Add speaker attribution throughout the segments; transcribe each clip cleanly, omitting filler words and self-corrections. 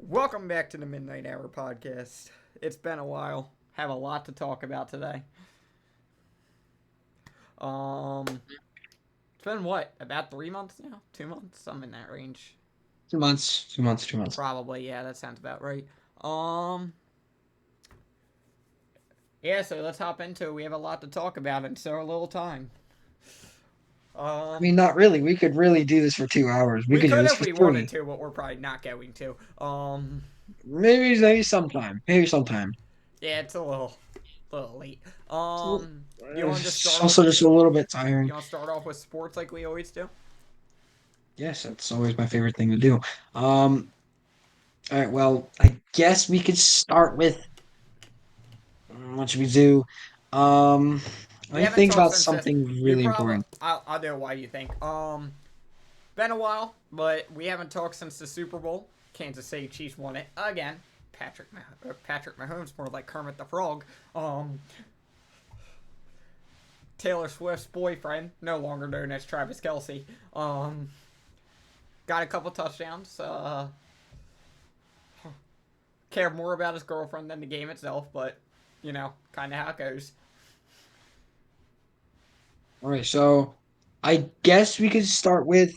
Speaker 1: Welcome back to the Midnight Hour podcast. It's been a while. Have a lot to talk about today. It's been what, about 3 months now? 2 months? Something in that range.
Speaker 2: 2 months, 2 months, 2 months.
Speaker 1: Probably, yeah, that sounds about right. Um, yeah, so let's hop into it. We have a lot to talk about in so little time.
Speaker 2: I
Speaker 1: Um,
Speaker 2: mean, not really. We could really do this for 2 hours. We
Speaker 1: we
Speaker 2: could do
Speaker 1: could
Speaker 2: this
Speaker 1: if
Speaker 2: for
Speaker 1: we wanted
Speaker 2: three.
Speaker 1: to, but we're probably not going to.
Speaker 2: Maybe sometime. Maybe sometime.
Speaker 1: Yeah, it's little late.
Speaker 2: So,
Speaker 1: Do you want to just
Speaker 2: it's
Speaker 1: start off
Speaker 2: also
Speaker 1: with
Speaker 2: just a little bit tiring.
Speaker 1: you want to start off with sports like we always do?
Speaker 2: Yes, that's always my favorite thing to do. Um, all right. Well, I guess we could start with what should we do? Um, Let
Speaker 1: We
Speaker 2: me
Speaker 1: haven't
Speaker 2: think
Speaker 1: talked
Speaker 2: about
Speaker 1: since this.
Speaker 2: something
Speaker 1: You
Speaker 2: really
Speaker 1: probably
Speaker 2: important.
Speaker 1: I'll know why you think. Been a while, but we haven't talked since the Super Bowl. Kansas City Chiefs won it again. Patrick Mahomes, more like Kermit the Frog. Taylor Swift's boyfriend, no longer known as Travis Kelsey. Got a couple touchdowns. Cared more about his girlfriend than the game itself, but kind of how it goes.
Speaker 2: All right. So, I guess we could start with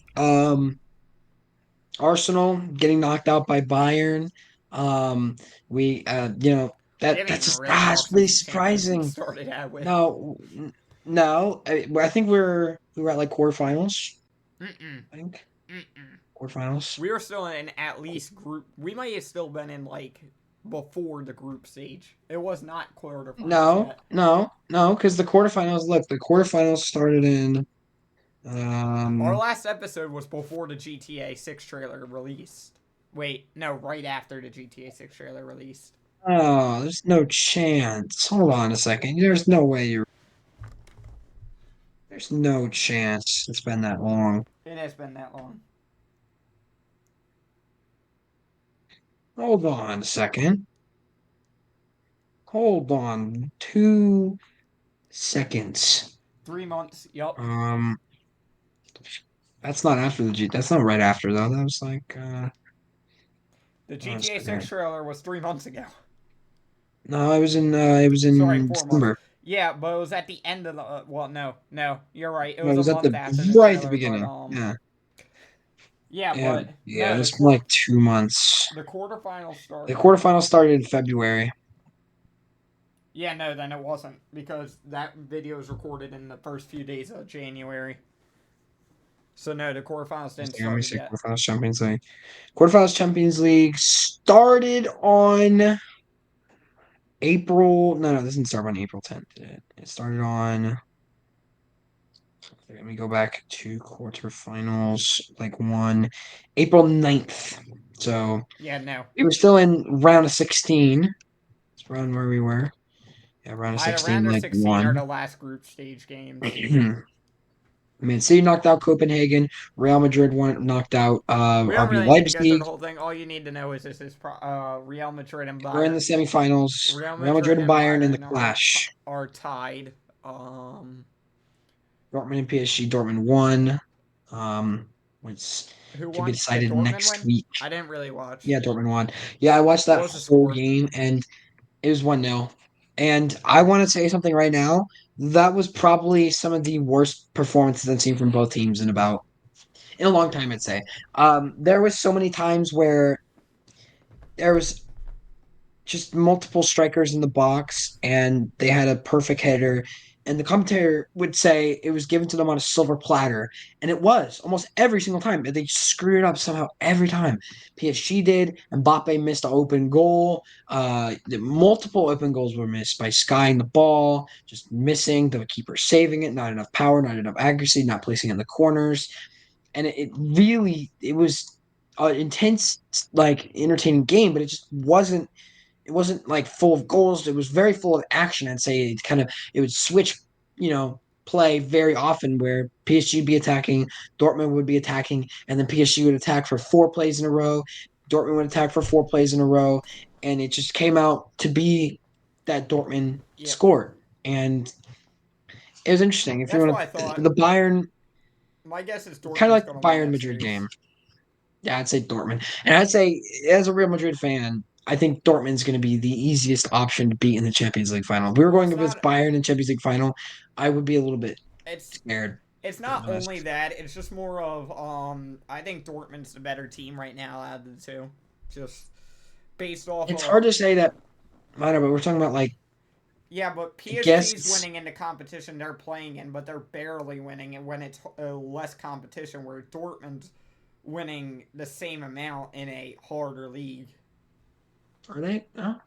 Speaker 2: Arsenal getting knocked out by Bayern. Um, we
Speaker 1: We haven't
Speaker 2: that's
Speaker 1: even
Speaker 2: just
Speaker 1: really
Speaker 2: it's
Speaker 1: talked
Speaker 2: really
Speaker 1: since the Champions League
Speaker 2: surprising.
Speaker 1: started out with.
Speaker 2: No, no, I think we were at like quarterfinals.
Speaker 1: Mm-mm.
Speaker 2: I think
Speaker 1: Mm-mm.
Speaker 2: quarterfinals.
Speaker 1: We were still in at least group. We might have still been in like before the group stage. It was not quarterfinals
Speaker 2: No,
Speaker 1: yet.
Speaker 2: no, no, because the quarterfinals. Look, the quarterfinals started in.
Speaker 1: Our
Speaker 2: Um,
Speaker 1: last episode was before the GTA 6 trailer released. Wait, no, right after the GTA 6 trailer released.
Speaker 2: oh, there's no chance. Hold on a second. There's no way you're. There's no chance it's been that long.
Speaker 1: It has been that long.
Speaker 2: Hold on a second. Hold on 2 seconds.
Speaker 1: 3 months. Yup.
Speaker 2: Um, that's not after the G. That's not right after though. That was like
Speaker 1: The
Speaker 2: hold on a
Speaker 1: GTA 6
Speaker 2: second.
Speaker 1: trailer was 3 months ago.
Speaker 2: No, it was
Speaker 1: Sorry,
Speaker 2: in
Speaker 1: 4 months.
Speaker 2: December.
Speaker 1: Yeah, but it was at the end of the. Well, no, you're right. It
Speaker 2: No,
Speaker 1: was
Speaker 2: it
Speaker 1: a
Speaker 2: was at
Speaker 1: month
Speaker 2: the
Speaker 1: after the
Speaker 2: right at the
Speaker 1: trailer, but
Speaker 2: beginning. Yeah,
Speaker 1: yeah,
Speaker 2: yeah,
Speaker 1: but
Speaker 2: yeah.
Speaker 1: no,
Speaker 2: It's been like 2 months.
Speaker 1: the quarterfinals
Speaker 2: The
Speaker 1: started.
Speaker 2: quarterfinals started in February.
Speaker 1: Yeah, no, then it wasn't because that video was recorded in the first few days of January. So no, the quarterfinals didn't
Speaker 2: Let me
Speaker 1: started
Speaker 2: see.
Speaker 1: yet.
Speaker 2: Quarterfinals Champions League. Quarterfinals Champions League started on April. No, this didn't start on April 10th. It started on. Let me go back to quarterfinals, like one April 9th. So
Speaker 1: Yeah, no.
Speaker 2: we were still in round of 16. It's around where we were. Yeah, round of
Speaker 1: Either
Speaker 2: 16,
Speaker 1: round of
Speaker 2: like
Speaker 1: 16 or
Speaker 2: one.
Speaker 1: the last group stage games.
Speaker 2: Man City knocked out Copenhagen. Real Madrid knocked out
Speaker 1: We don't
Speaker 2: RB
Speaker 1: really need to go through the
Speaker 2: Leipzig.
Speaker 1: whole thing. All you need to know is this is Real Madrid and
Speaker 2: We're in
Speaker 1: Bayern.
Speaker 2: the semifinals.
Speaker 1: Real
Speaker 2: Real
Speaker 1: Madrid
Speaker 2: Madrid and
Speaker 1: and
Speaker 2: Bayern in the
Speaker 1: Bayern
Speaker 2: clash.
Speaker 1: are tied. Um,
Speaker 2: Dortmund and PSG. Dortmund won. Which
Speaker 1: who
Speaker 2: should be
Speaker 1: won? Did
Speaker 2: decided
Speaker 1: Dortmund
Speaker 2: next
Speaker 1: win?
Speaker 2: week.
Speaker 1: I didn't really watch.
Speaker 2: Yeah, Dortmund won. Yeah, I watched
Speaker 1: What
Speaker 2: that
Speaker 1: was the
Speaker 2: whole
Speaker 1: score?
Speaker 2: game and it was 1-0. And I want to say something right now. That was probably some of the worst performances I've seen from both teams in a long time, I'd say. There was so many times where there was just multiple strikers in the box and they had a perfect header. And the commentator would say it was given to them on a silver platter. And it was almost every single time. They screwed it up somehow every time. PSG did. Mbappe missed an open goal. Multiple open goals were missed by Sky in the ball, just missing, the keeper saving it, not enough power, not enough accuracy, not placing it in the corners. And it was an intense, like entertaining game, but it wasn't like full of goals. It was very full of action. I'd say it would switch, play very often where PSG would be attacking, Dortmund would be attacking, and then PSG would attack for 4 plays in a row. Dortmund would attack for 4 plays in a row, and it just came out to be that Dortmund
Speaker 1: Yep.
Speaker 2: scored. And it was interesting. If you
Speaker 1: That's
Speaker 2: want
Speaker 1: what I
Speaker 2: to,
Speaker 1: thought.
Speaker 2: the Bayern,
Speaker 1: My guess is
Speaker 2: kind of
Speaker 1: Dortmund's
Speaker 2: like
Speaker 1: going
Speaker 2: the
Speaker 1: to win
Speaker 2: Bayern
Speaker 1: that
Speaker 2: Madrid
Speaker 1: series.
Speaker 2: game. Yeah, I'd say Dortmund. And I'd say, as a Real Madrid fan, I think Dortmund's going to be the easiest option to beat in the Champions League final. If we were
Speaker 1: Well,
Speaker 2: going
Speaker 1: it's
Speaker 2: against
Speaker 1: not.
Speaker 2: Bayern in Champions League final, I would be a little bit
Speaker 1: It's
Speaker 2: scared,
Speaker 1: it's
Speaker 2: to be
Speaker 1: not only
Speaker 2: honest.
Speaker 1: that. It's just more of I think Dortmund's the better team right now out of the two, just based off
Speaker 2: It's
Speaker 1: of.
Speaker 2: hard to say that, I don't know, but we're talking about, like,
Speaker 1: Yeah, but
Speaker 2: I
Speaker 1: PSG's
Speaker 2: guess,
Speaker 1: winning in the competition they're playing in, but they're barely winning it when it's less competition. Where Dortmund's winning the same amount in a harder league.
Speaker 2: are they? Oh,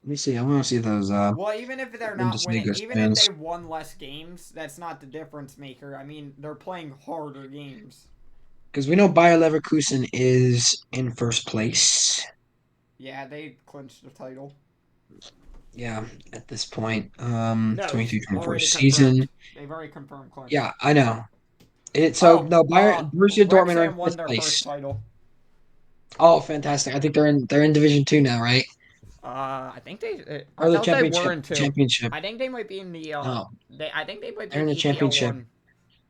Speaker 2: let me see. I want to see those
Speaker 1: Well, even if they're not winning,
Speaker 2: Bundesliga
Speaker 1: even if they
Speaker 2: stands.
Speaker 1: won less games, that's not the difference maker. I mean, they're playing harder games.
Speaker 2: Because we know Bayer Leverkusen is in first place.
Speaker 1: Yeah, they clinched the title.
Speaker 2: Yeah, at this point.
Speaker 1: No,
Speaker 2: 23-24
Speaker 1: already confirmed.
Speaker 2: season.
Speaker 1: They've already confirmed clinch.
Speaker 2: Yeah, I know. So
Speaker 1: Oh,
Speaker 2: no, Borussia Dortmund are in
Speaker 1: Wrexham won
Speaker 2: fifth
Speaker 1: their first
Speaker 2: place.
Speaker 1: title.
Speaker 2: Oh, fantastic! I think they're in Division Two now, right?
Speaker 1: I think they. I
Speaker 2: Or the
Speaker 1: thought they were
Speaker 2: championship?
Speaker 1: in two.
Speaker 2: Championship.
Speaker 1: I think they might be in the.
Speaker 2: No,
Speaker 1: They. I think they might be
Speaker 2: they're
Speaker 1: in
Speaker 2: in the
Speaker 1: EPL
Speaker 2: championship.
Speaker 1: one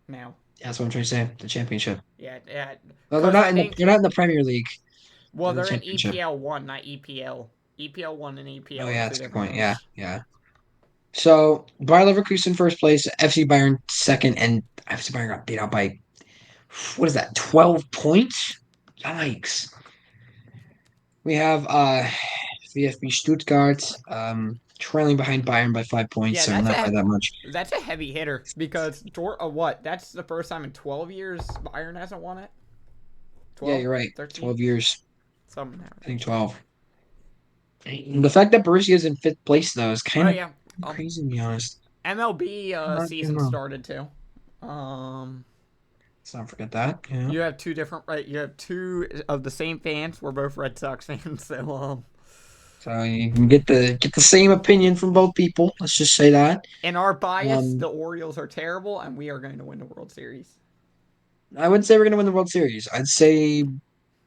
Speaker 1: now.
Speaker 2: That's what I'm trying to say. The championship.
Speaker 1: Yeah, yeah.
Speaker 2: No, they're
Speaker 1: Because
Speaker 2: not
Speaker 1: I
Speaker 2: in the.
Speaker 1: think.
Speaker 2: They're not in the Premier League.
Speaker 1: Well,
Speaker 2: They're in the
Speaker 1: they're in
Speaker 2: championship.
Speaker 1: EPL one, not EPL. EPL one and
Speaker 2: Oh
Speaker 1: EPL are
Speaker 2: yeah,
Speaker 1: two
Speaker 2: that's a good
Speaker 1: different
Speaker 2: point. Yeah,
Speaker 1: things.
Speaker 2: yeah. So Bayer Leverkusen first place, FC Bayern second, and FC Bayern got beat out by what is that? 12 points. Yikes. We have VfB Stuttgart trailing behind Bayern by 5 points,
Speaker 1: Yeah,
Speaker 2: so not by that much.
Speaker 1: that's a heavy hitter because what? That's the first time in 12 years Bayern hasn't won it.
Speaker 2: Yeah,
Speaker 1: 12,
Speaker 2: you're right.
Speaker 1: 13,
Speaker 2: 12 years.
Speaker 1: something in that
Speaker 2: I think
Speaker 1: range.
Speaker 2: 12. The fact that Borussia is in fifth place, though, is
Speaker 1: Oh
Speaker 2: kind of
Speaker 1: yeah. Um,
Speaker 2: crazy, to be honest.
Speaker 1: MLB
Speaker 2: Not doing
Speaker 1: season
Speaker 2: well.
Speaker 1: started too. Um,
Speaker 2: Let's not forget that. Yeah.
Speaker 1: you have two different right. You have two of the same fans. We're both Red Sox fans, so
Speaker 2: So you can get the same opinion from both people. Let's just say that.
Speaker 1: in our bias,
Speaker 2: Um,
Speaker 1: the Orioles are terrible, and we are going to win the World Series.
Speaker 2: I wouldn't say we're gonna win the World Series. I'd say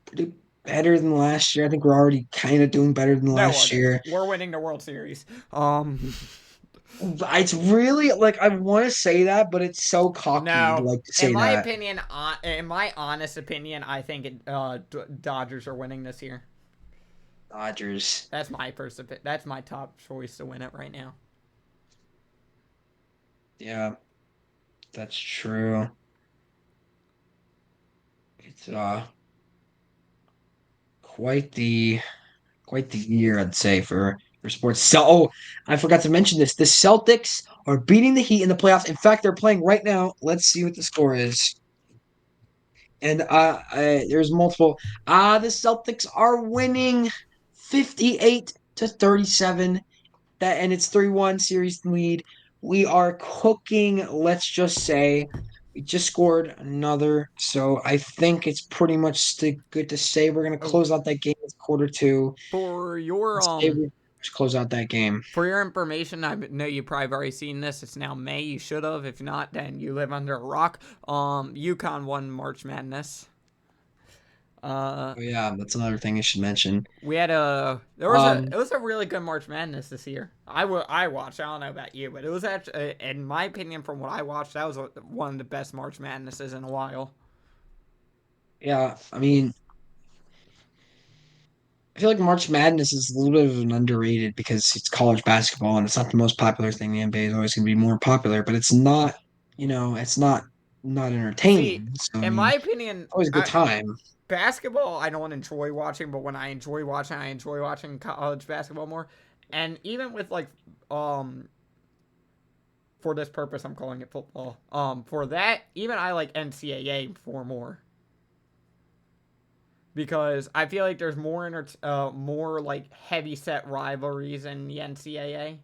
Speaker 2: pretty better than last year. I think we're already kind of doing better than
Speaker 1: No,
Speaker 2: last
Speaker 1: we're
Speaker 2: year.
Speaker 1: we're winning the World Series.
Speaker 2: It's really like I want to say that, but it's so cocky to
Speaker 1: No,
Speaker 2: like to say that.
Speaker 1: in my honest opinion, I think Dodgers are winning this year.
Speaker 2: Dodgers.
Speaker 1: That's my top choice to win it right now.
Speaker 2: Yeah, that's true. It's quite the quite the year, I'd say, for sports. So, oh, I forgot to mention this. The Celtics are beating the Heat in the playoffs. In fact, they're playing right now. Let's see what the score is. And there's multiple. The Celtics are winning 58-37. And it's 3-1 series lead. We are cooking, let's just say. We just scored another, so I think it's pretty much good to say we're gonna
Speaker 1: Oh,
Speaker 2: close out that game with quarter two.
Speaker 1: for your
Speaker 2: Let's say we just close out that game.
Speaker 1: for your information, I know you probably already seen this. It's now May. You should have. If not, then you live under a rock. UConn won March Madness. Uh,
Speaker 2: Oh yeah, that's another thing I should mention.
Speaker 1: we had a there was a
Speaker 2: Um,
Speaker 1: it was a really good March Madness this year. I watched. I don't know about you, but it was actually, in my opinion, from what I watched, that was one of the best March Madnesses in a while.
Speaker 2: yeah, I mean, I feel like March Madness is a little bit of an underrated because it's college basketball and it's not the most popular thing. The NBA is always going to be more popular, but it's not, it's not
Speaker 1: See,
Speaker 2: entertaining. So I
Speaker 1: in
Speaker 2: mean,
Speaker 1: my
Speaker 2: it's
Speaker 1: opinion,
Speaker 2: always a good time.
Speaker 1: basketball I don't enjoy watching, but when I enjoy watching college basketball more. And even with like for this purpose, I'm calling it football. For that, even I like NCAA for more because I feel like there's more like heavy set rivalries in the NCAA,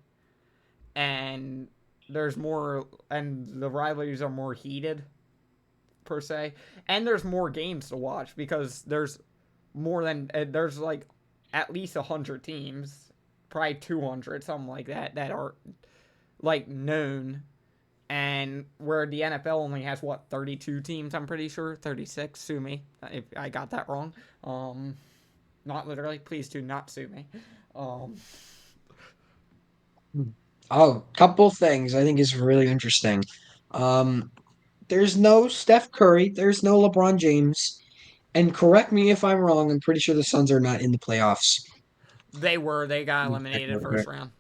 Speaker 1: and there's more, and the rivalries are more heated per se, and there's more games to watch because there's like at least 100 teams, probably 200, something like that, that are like known. And where the NFL only has what 32 teams, I'm pretty sure 36. Sue me if I got that wrong. Not literally. Please do not sue me. Um,
Speaker 2: Oh, couple things I think is really interesting. Um, There's no Steph Curry. There's no LeBron James. And correct me if I'm wrong. I'm pretty sure the Suns are not in the playoffs.
Speaker 1: They got
Speaker 2: Let me check
Speaker 1: eliminated
Speaker 2: real
Speaker 1: first
Speaker 2: quick.
Speaker 1: round.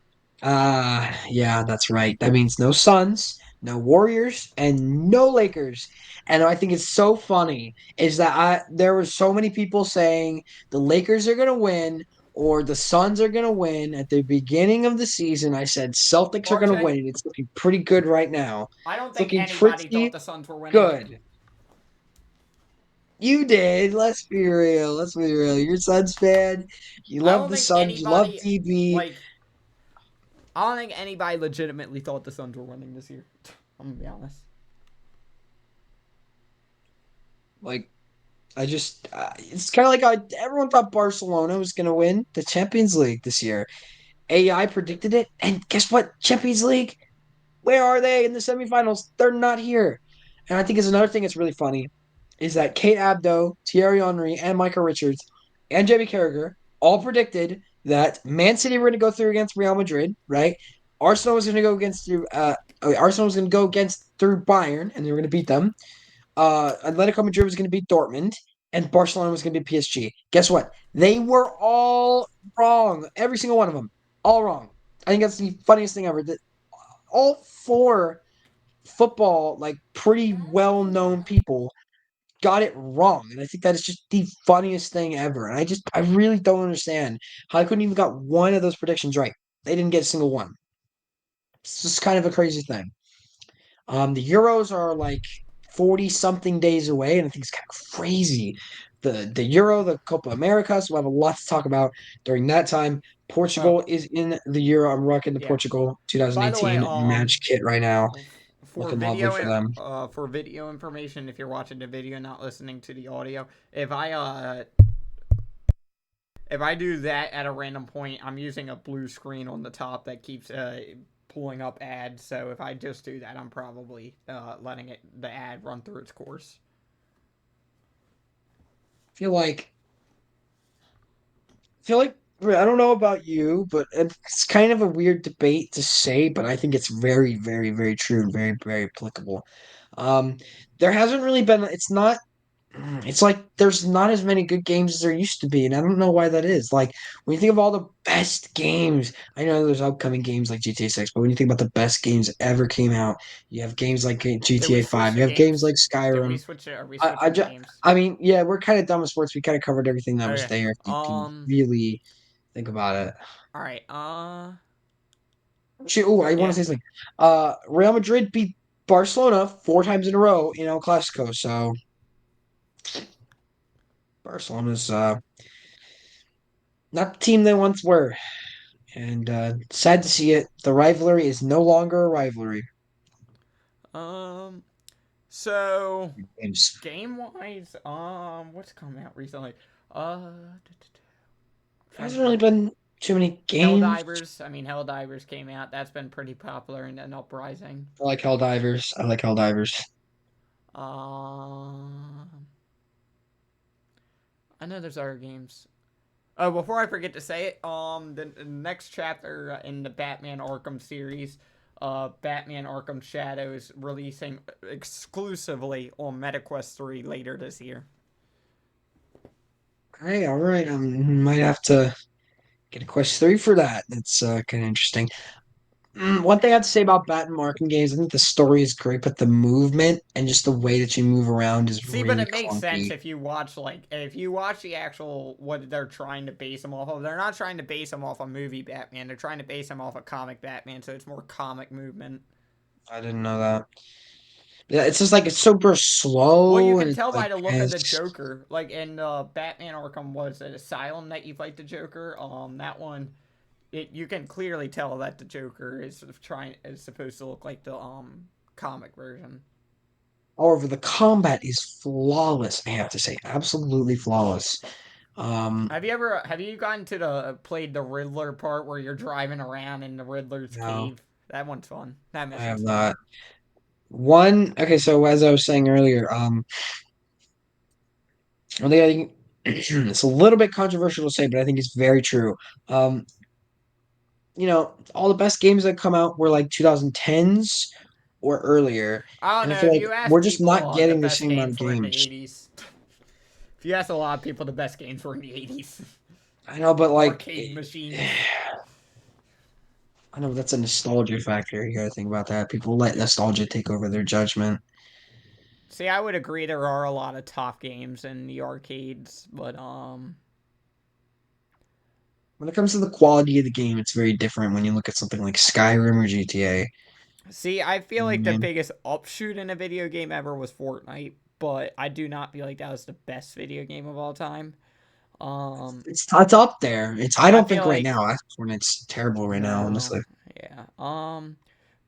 Speaker 2: Yeah, that's right. That means no Suns, no Warriors, and no Lakers. And I think it's so funny is that there were so many people saying the Lakers are gonna win or the Suns are gonna win at the beginning of the season. I said Celtics are gonna
Speaker 1: RJ,
Speaker 2: win, and it's looking pretty good right now.
Speaker 1: I don't
Speaker 2: It's
Speaker 1: think
Speaker 2: looking
Speaker 1: anybody thought
Speaker 2: pretty
Speaker 1: the Suns were winning.
Speaker 2: good. You did. Let's be real. Let's be real. You're a Suns fan. You
Speaker 1: I
Speaker 2: love
Speaker 1: don't
Speaker 2: the
Speaker 1: think
Speaker 2: Suns. You love
Speaker 1: anybody
Speaker 2: DB.
Speaker 1: like I don't think anybody legitimately thought the Suns were winning this year. I'm gonna be honest.
Speaker 2: Like it's kind of like everyone thought Barcelona was going to win the Champions League this year. AI predicted it, and guess what? Champions League, where are they in the semifinals? They're not here. And I think is another thing that's really funny is that Kate Abdo, Thierry Henry, and Michael Richards and Jamie Carragher all predicted that Man City were going to go through against Real Madrid, right? Arsenal was going to go against Arsenal was going to go against through Bayern, and they were going to beat them. Atletico Madrid was going to beat Dortmund, and Barcelona was going to beat PSG. Guess what? They were all wrong. Every single one of them. All wrong. I think that's the funniest thing ever. That all four football, like pretty well known people, got it wrong. And I think that is just the funniest thing ever. And I really don't understand how I couldn't even got one of those predictions right. They didn't get a single one. It's just kind of a crazy thing. The Euros are like 40 something days away, and I think it's kind of crazy. The Euro, the Copa America, so we'll have a lot to talk about during that time.
Speaker 1: Oh
Speaker 2: Portugal is in the Euro. I'm rocking the
Speaker 1: yeah.
Speaker 2: Portugal
Speaker 1: By the way,
Speaker 2: 2018 match kit right now.
Speaker 1: for
Speaker 2: Looking lovely for
Speaker 1: video
Speaker 2: them.
Speaker 1: for video information, if you're watching the video, not listening to the audio, if I do that at a random point, I'm using a blue screen on the top that keeps pulling up ads. So if I just do that, I'm probably letting the ad run through its course.
Speaker 2: Feel like feel like I don't know about you, but it's kind of a weird debate to say, but I think it's very, very, very true and very, very applicable. Um, there hasn't really been. It's not. It's like there's not as many good games as there used to be, and I don't know why that is. Like when you think of all the best games, I know there's upcoming games like GTA 6, but when you think about the best games that ever came out, you have games like
Speaker 1: Did
Speaker 2: GTA
Speaker 1: we switch
Speaker 2: 5,
Speaker 1: the
Speaker 2: you have games
Speaker 1: games?
Speaker 2: like
Speaker 1: Did we
Speaker 2: Skyrim.
Speaker 1: switch it? Are we
Speaker 2: I
Speaker 1: switching the
Speaker 2: just,
Speaker 1: games?
Speaker 2: I mean, yeah, we're kind of done with sports. We kind of covered everything that was
Speaker 1: Okay.
Speaker 2: there. If you can really think about it.
Speaker 1: All right.
Speaker 2: Actually, oh, I want to
Speaker 1: Yeah.
Speaker 2: say something. Real Madrid beat Barcelona 4 times in a row in El Clasico, so Barcelona's not the team they once were. And sad to see it. The rivalry is no longer a rivalry.
Speaker 1: Um. So
Speaker 2: Games.
Speaker 1: game wise, what's come out recently? Uh,
Speaker 2: There
Speaker 1: trying to
Speaker 2: hasn't really
Speaker 1: think.
Speaker 2: been too many games.
Speaker 1: Helldivers. I mean, Helldivers came out. That's been pretty popular and an uprising.
Speaker 2: I like Helldivers. I like Helldivers.
Speaker 1: Um, I know there's other games. Oh, before I forget to say it, the next chapter in the Batman Arkham series, Batman Arkham Shadows, releasing exclusively on MetaQuest 3 later this year.
Speaker 2: Hey, all right. Might have to get a quest 3 for that. That's kind of interesting. One thing I have to say about Batman Arkham games, I think the story is great, but the movement and just the way that you move around is
Speaker 1: See, but
Speaker 2: really
Speaker 1: it makes sense
Speaker 2: clunky.
Speaker 1: if you watch the actual what they're trying to base them off of. They're not trying to base them off a movie Batman. They're trying to base them off a comic Batman, so it's more comic movement.
Speaker 2: I didn't know that. Yeah, it's just like it's super
Speaker 1: Well, you
Speaker 2: slow and
Speaker 1: can
Speaker 2: it's
Speaker 1: tell
Speaker 2: like
Speaker 1: by the look of the
Speaker 2: it's
Speaker 1: Joker. Like in Batman Arkham was an asylum that you fight the Joker. That one, you can clearly tell that the Joker is supposed to look like the comic version.
Speaker 2: however, the combat is flawless, I have to say. Absolutely flawless. Um,
Speaker 1: Have you gotten to the played the Riddler part where you're driving around in the Riddler's
Speaker 2: no,
Speaker 1: cave? That one's fun. That
Speaker 2: I have
Speaker 1: mission's fun.
Speaker 2: not. Okay, so as I was saying earlier, I think it's a little bit controversial to say, but I think it's very true. Um, all the best games that come out were like 2010s. or earlier.
Speaker 1: I don't
Speaker 2: And I
Speaker 1: know.
Speaker 2: feel
Speaker 1: If
Speaker 2: like
Speaker 1: you ask
Speaker 2: we're just not
Speaker 1: people, the
Speaker 2: getting the
Speaker 1: best
Speaker 2: same amount of
Speaker 1: games were in the
Speaker 2: games.
Speaker 1: 80s. If you ask a lot of people, the best games were in the 80s.
Speaker 2: I know, but like,
Speaker 1: Arcade machines.
Speaker 2: I know that's a nostalgia factor. You gotta think about that. People let nostalgia take over their judgment.
Speaker 1: See, I would agree there are a lot of top games in the arcades, but
Speaker 2: When it comes to the quality of the game, it's very different when you look at something like Skyrim or GTA.
Speaker 1: see, I feel
Speaker 2: You know
Speaker 1: like
Speaker 2: what
Speaker 1: the
Speaker 2: I mean?
Speaker 1: biggest upshoot in a video game ever was Fortnite, but I do not feel like that was the best video game of all time. Um,
Speaker 2: It's up there. It's I
Speaker 1: I
Speaker 2: don't
Speaker 1: feel
Speaker 2: think right
Speaker 1: like
Speaker 2: now. When it's terrible right now,
Speaker 1: no,
Speaker 2: honestly.
Speaker 1: yeah.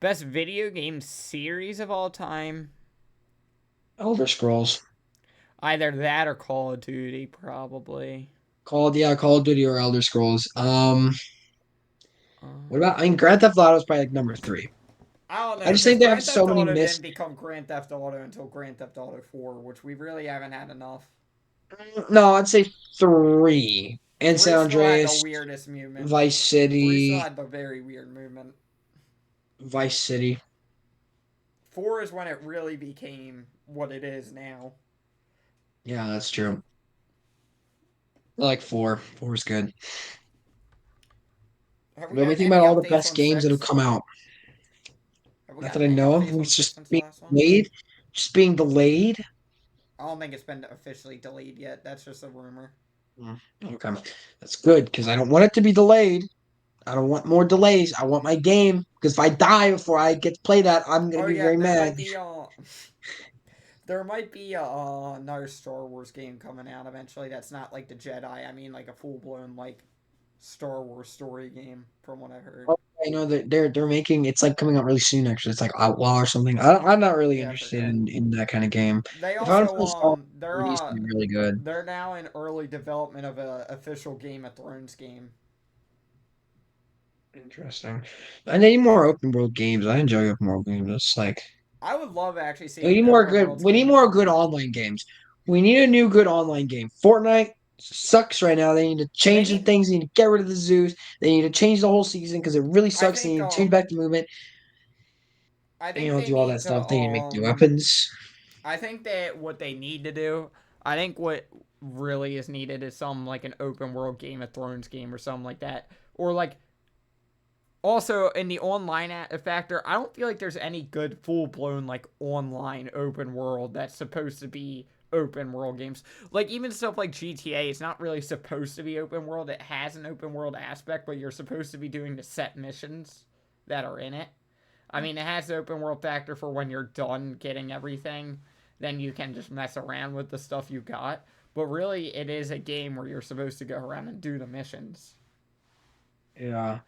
Speaker 1: Best video game series of all time.
Speaker 2: Elder Scrolls.
Speaker 1: Either that or Call of Duty, probably.
Speaker 2: Call of Duty or Elder Scrolls. What
Speaker 1: Um,
Speaker 2: about? I mean, Grand Theft Auto is probably like number three.
Speaker 1: I don't
Speaker 2: I
Speaker 1: know,
Speaker 2: just
Speaker 1: because
Speaker 2: think they have
Speaker 1: Grand
Speaker 2: so
Speaker 1: Theft
Speaker 2: many
Speaker 1: Auto didn't
Speaker 2: missed.
Speaker 1: become Grand Theft Auto until Grand Theft Auto 4, which we really haven't had enough.
Speaker 2: No, I'd say three. And San
Speaker 1: 3 still had the
Speaker 2: Andreas,
Speaker 1: weirdest movement.
Speaker 2: Vice
Speaker 1: 3 still
Speaker 2: City,
Speaker 1: had the very weird movement.
Speaker 2: Vice City.
Speaker 1: 4 is when it really became what it is now.
Speaker 2: Yeah, that's true. I like four. Four is good.
Speaker 1: Have we
Speaker 2: But when we
Speaker 1: gotten
Speaker 2: think
Speaker 1: any
Speaker 2: about all the
Speaker 1: updates
Speaker 2: best
Speaker 1: on
Speaker 2: games that have
Speaker 1: 6?
Speaker 2: come out,
Speaker 1: Have we
Speaker 2: not that
Speaker 1: gotten
Speaker 2: I
Speaker 1: any
Speaker 2: know of,
Speaker 1: updates on
Speaker 2: it's
Speaker 1: 6
Speaker 2: just
Speaker 1: since the
Speaker 2: being
Speaker 1: last one?
Speaker 2: delayed. Just being delayed.
Speaker 1: I don't think it's been officially delayed yet. That's just a rumor.
Speaker 2: Okay, that's good because I don't want it to be delayed. I don't want more delays. I want my game because if I die before I get to play that, I'm gonna
Speaker 1: Oh
Speaker 2: be
Speaker 1: yeah,
Speaker 2: very
Speaker 1: there
Speaker 2: mad.
Speaker 1: might be there might be another Star Wars game coming out eventually. That's not like the Jedi. I mean, like a full blown like Star Wars story game, from what I heard.
Speaker 2: Oh, I know that they're making it's like coming out really soon. Actually, it's like Outlaw or something. I'm not really
Speaker 1: Yeah, I
Speaker 2: interested
Speaker 1: forget.
Speaker 2: in that kind of game.
Speaker 1: They
Speaker 2: If I want to
Speaker 1: also
Speaker 2: play Star Wars, it needs to be really good.
Speaker 1: they're now in early development of a official Game of Thrones game.
Speaker 2: Interesting. I need more open world games. I enjoy open world games. It's like
Speaker 1: I would love to actually see
Speaker 2: we
Speaker 1: an
Speaker 2: need more
Speaker 1: open
Speaker 2: good.
Speaker 1: world
Speaker 2: We need
Speaker 1: game.
Speaker 2: more good online games. We need a new good online game. Fortnite sucks right now. They need to
Speaker 1: They
Speaker 2: change some
Speaker 1: need.
Speaker 2: things. They need to get rid of the zoos. They need to change the whole season because it really
Speaker 1: I
Speaker 2: sucks. They
Speaker 1: think
Speaker 2: need to change back the movement.
Speaker 1: I
Speaker 2: And, you
Speaker 1: think
Speaker 2: know,
Speaker 1: they
Speaker 2: do all that
Speaker 1: need to
Speaker 2: stuff. They need to make new weapons.
Speaker 1: I think that what they need to do, I think what really is needed is some like an open world Game of Thrones game or something like that. Or like also in the online factor, I don't feel like there's any good full blown like online open world that's supposed to be open world games. Like even stuff like GTA, it's not really supposed to be open world. It has an open world aspect, but you're supposed to be doing the set missions that are in it. I mean, it has the open world factor for when you're done getting everything, then you can just mess around with the stuff you got. But really, it is a game where you're supposed to go around and do the missions.
Speaker 2: Yeah.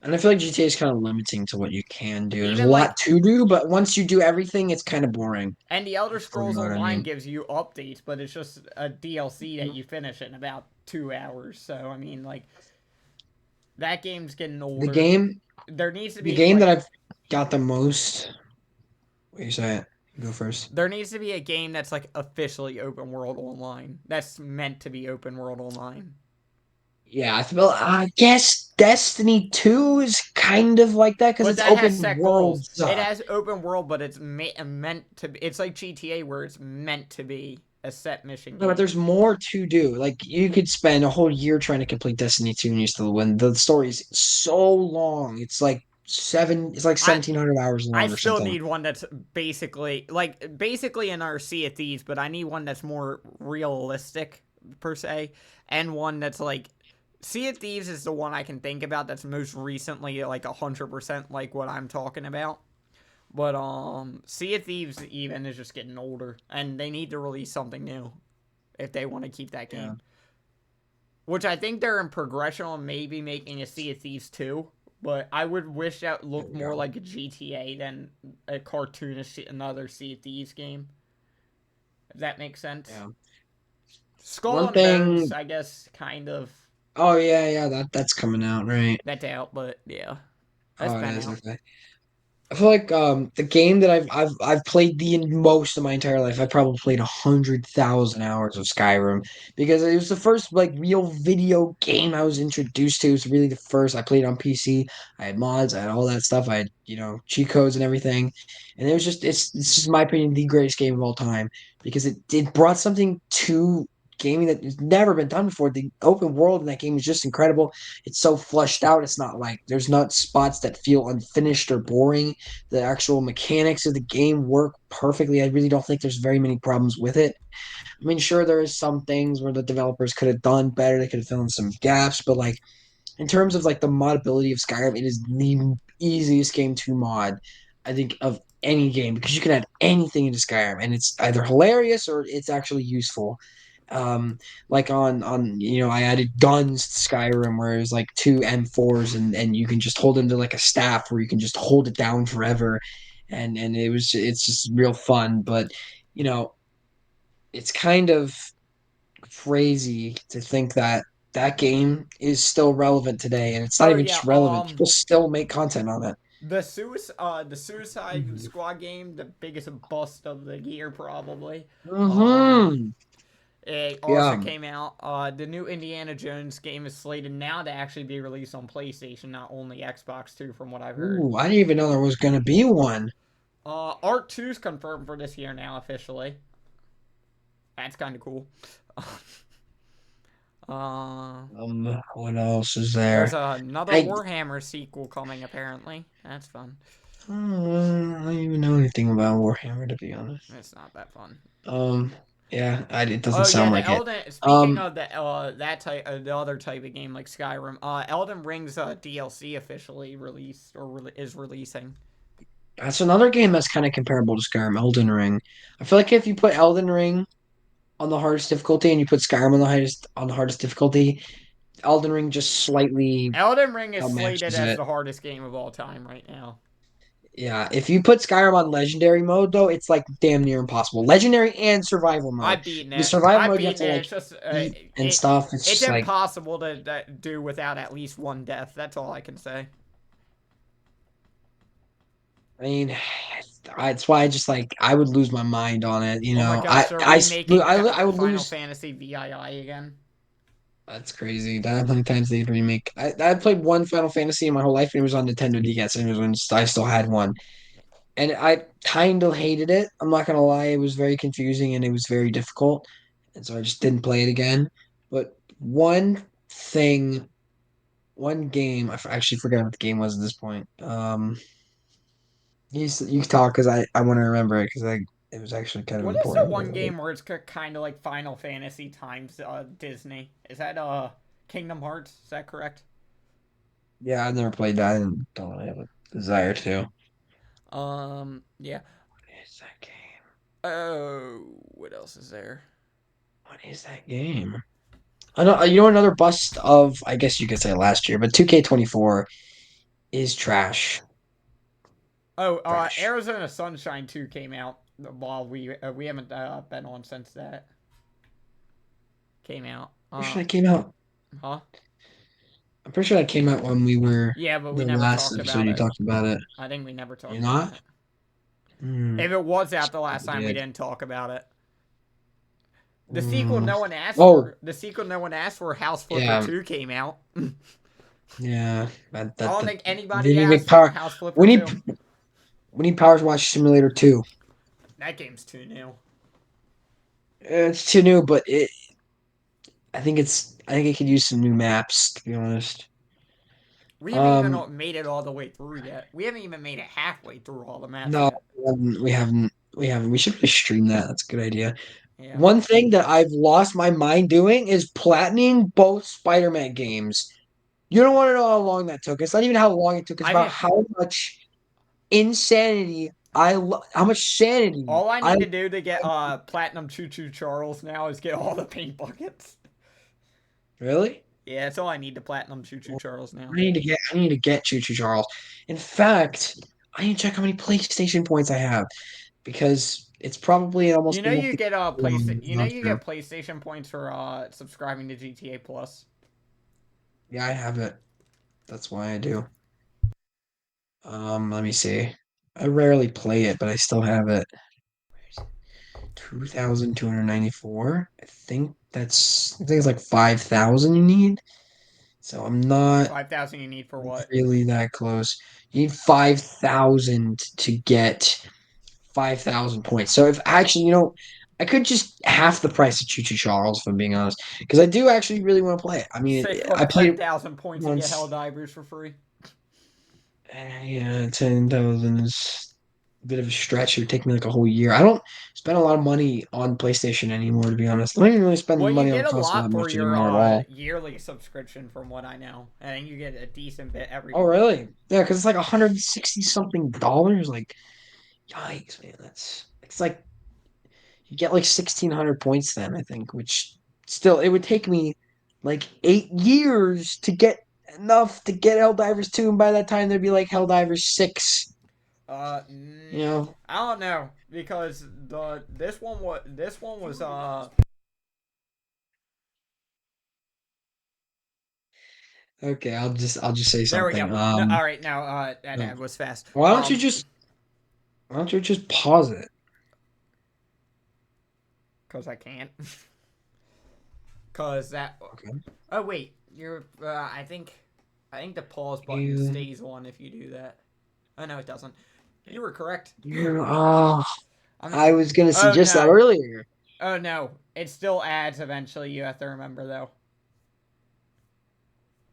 Speaker 2: And I feel like GTA is kind of limiting to what you can do. There's a
Speaker 1: Even
Speaker 2: lot
Speaker 1: like,
Speaker 2: to do, but once you do everything, it's kind of boring.
Speaker 1: and the Elder
Speaker 2: If you
Speaker 1: Scrolls
Speaker 2: know what I
Speaker 1: Online
Speaker 2: mean.
Speaker 1: gives you updates, but it's just a DLC that you finish in about 2 hours. So I mean, like that game's getting
Speaker 2: The
Speaker 1: older.
Speaker 2: game,
Speaker 1: There needs to
Speaker 2: the
Speaker 1: be
Speaker 2: game that
Speaker 1: like
Speaker 2: I've got the most. What do you say? It. Go first.
Speaker 1: there needs to be a game that's like officially open world online. That's meant to be open world online.
Speaker 2: Yeah, I guess Destiny 2 is kind of like that because
Speaker 1: But
Speaker 2: it's
Speaker 1: that has
Speaker 2: open
Speaker 1: set
Speaker 2: world
Speaker 1: goals. It
Speaker 2: stuff.
Speaker 1: has open world, but it's meant to be. It's like GTA, where it's meant to be a set mission
Speaker 2: No, but
Speaker 1: game.
Speaker 2: there's more to do. Like you could spend a whole year trying to complete Destiny 2 and you still win. The story is so long. It's like
Speaker 1: I
Speaker 2: 1,700 hours
Speaker 1: I
Speaker 2: long or
Speaker 1: still
Speaker 2: something.
Speaker 1: need one that's basically in our Sea of Thieves, but I need one that's more realistic per se, and one that's like Sea of Thieves is the one I can think about that's most recently like 100% like what I'm talking about. But Sea of Thieves even is just getting older, and they need to release something new if they want to keep that
Speaker 2: Yeah.
Speaker 1: game. Which I think they're in progression on maybe making a Sea of Thieves 2. But I would wish that
Speaker 2: There
Speaker 1: looked
Speaker 2: we
Speaker 1: more
Speaker 2: go.
Speaker 1: like a GTA than a cartoonish another Sea of Thieves game. If that makes sense.
Speaker 2: Yeah.
Speaker 1: Skull
Speaker 2: One
Speaker 1: and Bones,
Speaker 2: thing.
Speaker 1: I guess, kind of
Speaker 2: Oh yeah, yeah. That's coming out, right?
Speaker 1: that's out, but yeah, that's
Speaker 2: Oh, it
Speaker 1: been
Speaker 2: is.
Speaker 1: out.
Speaker 2: Okay. I feel like the game that I've played the most of my entire life. I probably played 100,000 hours of Skyrim because it was the first like real video game I was introduced to. It was really the first. I played on PC. I had mods. I had all that stuff. I had cheat codes and everything, and it was just it's just in my opinion the greatest game of all time because it brought something to gaming that has never been done before. The open world in that game is just incredible. It's so flushed out. It's not like there's not spots that feel unfinished or boring. The actual mechanics of the game work perfectly. I really don't think there's very many problems with it. I mean, sure, there is some things where the developers could have done better. They could have filled in some gaps, but like in terms of like the modability of Skyrim, it is the easiest game to mod, I think, of any game because you can add anything into Skyrim and it's either hilarious or it's actually useful. Like on I added guns to Skyrim where it was like two M4s and you can just hold them to like a staff where you can just hold it down forever, and it's just real fun. But you know, it's kind of crazy to think that that game is still relevant today, and it's not
Speaker 1: Oh
Speaker 2: even
Speaker 1: yeah,
Speaker 2: just relevant. People still make content on it.
Speaker 1: the Suicide Squad game, the biggest bust of the year probably. Um,
Speaker 2: Hmm.
Speaker 1: it also
Speaker 2: Yeah.
Speaker 1: came out. The new Indiana Jones game is slated now to actually be released on PlayStation, not only Xbox too, from what I've heard.
Speaker 2: Ooh, I didn't even know there was gonna be one.
Speaker 1: Art 2 is confirmed for this year now officially. That's kind of cool. uh,
Speaker 2: What else is
Speaker 1: there's
Speaker 2: there?
Speaker 1: another
Speaker 2: I
Speaker 1: Warhammer sequel coming apparently. That's fun.
Speaker 2: I don't even know anything about Warhammer to be honest.
Speaker 1: It's not that fun.
Speaker 2: Um, yeah, it doesn't
Speaker 1: Oh yeah,
Speaker 2: sound
Speaker 1: the
Speaker 2: like it.
Speaker 1: Elden. Speaking
Speaker 2: Um,
Speaker 1: of that type, the other type of game like Skyrim, Elden Ring's DLC officially released or is releasing.
Speaker 2: that's another game that's kind of comparable to Skyrim, Elden Ring. I feel like if you put Elden Ring on the hardest difficulty and you put Skyrim on the hardest difficulty, Elden Ring just slightly
Speaker 1: Elden Ring is slated
Speaker 2: outmatches
Speaker 1: as
Speaker 2: it.
Speaker 1: the hardest game of all time right now.
Speaker 2: Yeah, if you put Skyrim on legendary mode though, it's like damn near impossible. Legendary and survival mode.
Speaker 1: I've beaten
Speaker 2: Because
Speaker 1: it.
Speaker 2: survival
Speaker 1: I've
Speaker 2: mode you have
Speaker 1: beaten
Speaker 2: to
Speaker 1: it.
Speaker 2: like
Speaker 1: It's just
Speaker 2: eat and stuff. It's
Speaker 1: it's
Speaker 2: just like
Speaker 1: impossible to do without at least one death. That's all I can say.
Speaker 2: I mean, it's why I just like I would lose my mind on it.
Speaker 1: Oh my gosh, they're remaking
Speaker 2: I would
Speaker 1: Final
Speaker 2: lose.
Speaker 1: Fantasy VII again.
Speaker 2: That's crazy. That how many times they remake? I played one Final Fantasy in my whole life, and it was on Nintendo DS, and it was when I still had one, and I kind of hated it. I'm not gonna lie, it was very confusing and it was very difficult, and so I just didn't play it again. But thing, one game, actually forgot what the game was at this point. You talk because I want to remember it because I it was actually kind of
Speaker 1: What is the
Speaker 2: important.
Speaker 1: one game where it's kind of like Final Fantasy times Disney? Is that Kingdom Hearts? Is that correct?
Speaker 2: Yeah, I've never played that and don't really have a desire to.
Speaker 1: Yeah.
Speaker 2: What is that game?
Speaker 1: Oh, what else is there?
Speaker 2: What is that game? I know you know another bust of I guess you could say last year, but 2K24 is trash.
Speaker 1: Oh,
Speaker 2: Trash.
Speaker 1: Arizona Sunshine 2 came out while we haven't been on since that came out.
Speaker 2: Pretty sure that came out.
Speaker 1: Huh?
Speaker 2: I'm pretty sure that came out when we were
Speaker 1: Yeah, but we
Speaker 2: the
Speaker 1: never
Speaker 2: last
Speaker 1: talked
Speaker 2: episode
Speaker 1: about
Speaker 2: you
Speaker 1: it.
Speaker 2: talked about it.
Speaker 1: I think we never
Speaker 2: You're
Speaker 1: talked about
Speaker 2: not?
Speaker 1: it.
Speaker 2: Hmm.
Speaker 1: If it was out the last
Speaker 2: We
Speaker 1: time, we
Speaker 2: did.
Speaker 1: didn't talk about it. The sequel
Speaker 2: Hmm.
Speaker 1: no one asked
Speaker 2: Oh,
Speaker 1: for. The sequel no one asked for. House Flipper
Speaker 2: yeah,
Speaker 1: 2 came out. I
Speaker 2: yeah. That
Speaker 1: don't think
Speaker 2: we
Speaker 1: anybody
Speaker 2: need to make
Speaker 1: asked for
Speaker 2: power.
Speaker 1: House Flipper
Speaker 2: We need
Speaker 1: 2.
Speaker 2: we need Power Watch Simulator 2.
Speaker 1: That game's too new.
Speaker 2: It's too new, but I think it could use some new maps, to be honest.
Speaker 1: We haven't even
Speaker 2: Um,
Speaker 1: made it all the way through yet. We haven't even made it halfway through all the maps
Speaker 2: no,
Speaker 1: yet.
Speaker 2: we should really stream that. That's a good idea.
Speaker 1: Yeah.
Speaker 2: One thing that I've lost my mind doing is platinum both Spider-Man games. You don't want to know how long that took. It's not even how long it took. It's
Speaker 1: I
Speaker 2: about
Speaker 1: mean,
Speaker 2: how much insanity how much sanity
Speaker 1: all I
Speaker 2: I
Speaker 1: need to do to get platinum Choo Choo Charles now is get all the paint buckets.
Speaker 2: really.
Speaker 1: Yeah, that's all I need to platinum Choo Choo
Speaker 2: Well,
Speaker 1: Charles now.
Speaker 2: I need to get Choo Choo Charles. In fact, I need to check how many PlayStation points I have because it's probably almost able to.
Speaker 1: You know you get PlayStation points for subscribing to GTA Plus.
Speaker 2: Yeah, I have it. That's why I do. Let me see. I rarely play it, but I still have it. 2,294. I think it's like 5,000 you need. So I'm not
Speaker 1: 5,000 you need for what?
Speaker 2: really that close. You need 5,000 to get 5,000 points. So if actually, I could just half the price of Choo Choo Charles, if I'm being honest, because I do actually really want to play it. I mean,
Speaker 1: Say
Speaker 2: I
Speaker 1: put
Speaker 2: played it
Speaker 1: 10,000 points and get
Speaker 2: once.
Speaker 1: Helldivers for free.
Speaker 2: Yeah, 10,000 is a bit of a stretch. It would take me like a whole year. I don't spend a lot of money on PlayStation anymore, to be honest. I don't even really spend
Speaker 1: Well, you
Speaker 2: money on
Speaker 1: get a
Speaker 2: console that
Speaker 1: lot for
Speaker 2: much
Speaker 1: your
Speaker 2: anymore at all.
Speaker 1: yearly subscription, from what I know. I think you get a decent bit every
Speaker 2: Oh,
Speaker 1: month.
Speaker 2: really? Yeah, because it's like 160 something dollars. Like, yikes, man. It's like you get like 1,600 points then, I think, which still, it would take me like 8 years to get enough to get Helldivers 2, and by that time there'd be like Helldivers 6,
Speaker 1: Uh,
Speaker 2: you know?
Speaker 1: I don't know because this one was
Speaker 2: Okay, I'll just say
Speaker 1: there we go.
Speaker 2: something.
Speaker 1: No, all right, now that
Speaker 2: No.
Speaker 1: ad was fast.
Speaker 2: Why don't you just why don't you just pause it?
Speaker 1: Cause I can't. Cause that.
Speaker 2: Okay.
Speaker 1: Oh wait, you're. I think the pause button
Speaker 2: You
Speaker 1: stays on if you do that. Oh no, it doesn't. You were correct.
Speaker 2: you oh
Speaker 1: I'm.
Speaker 2: I was gonna
Speaker 1: Oh
Speaker 2: suggest that
Speaker 1: no.
Speaker 2: earlier.
Speaker 1: Oh no. It still adds eventually. You have to remember though.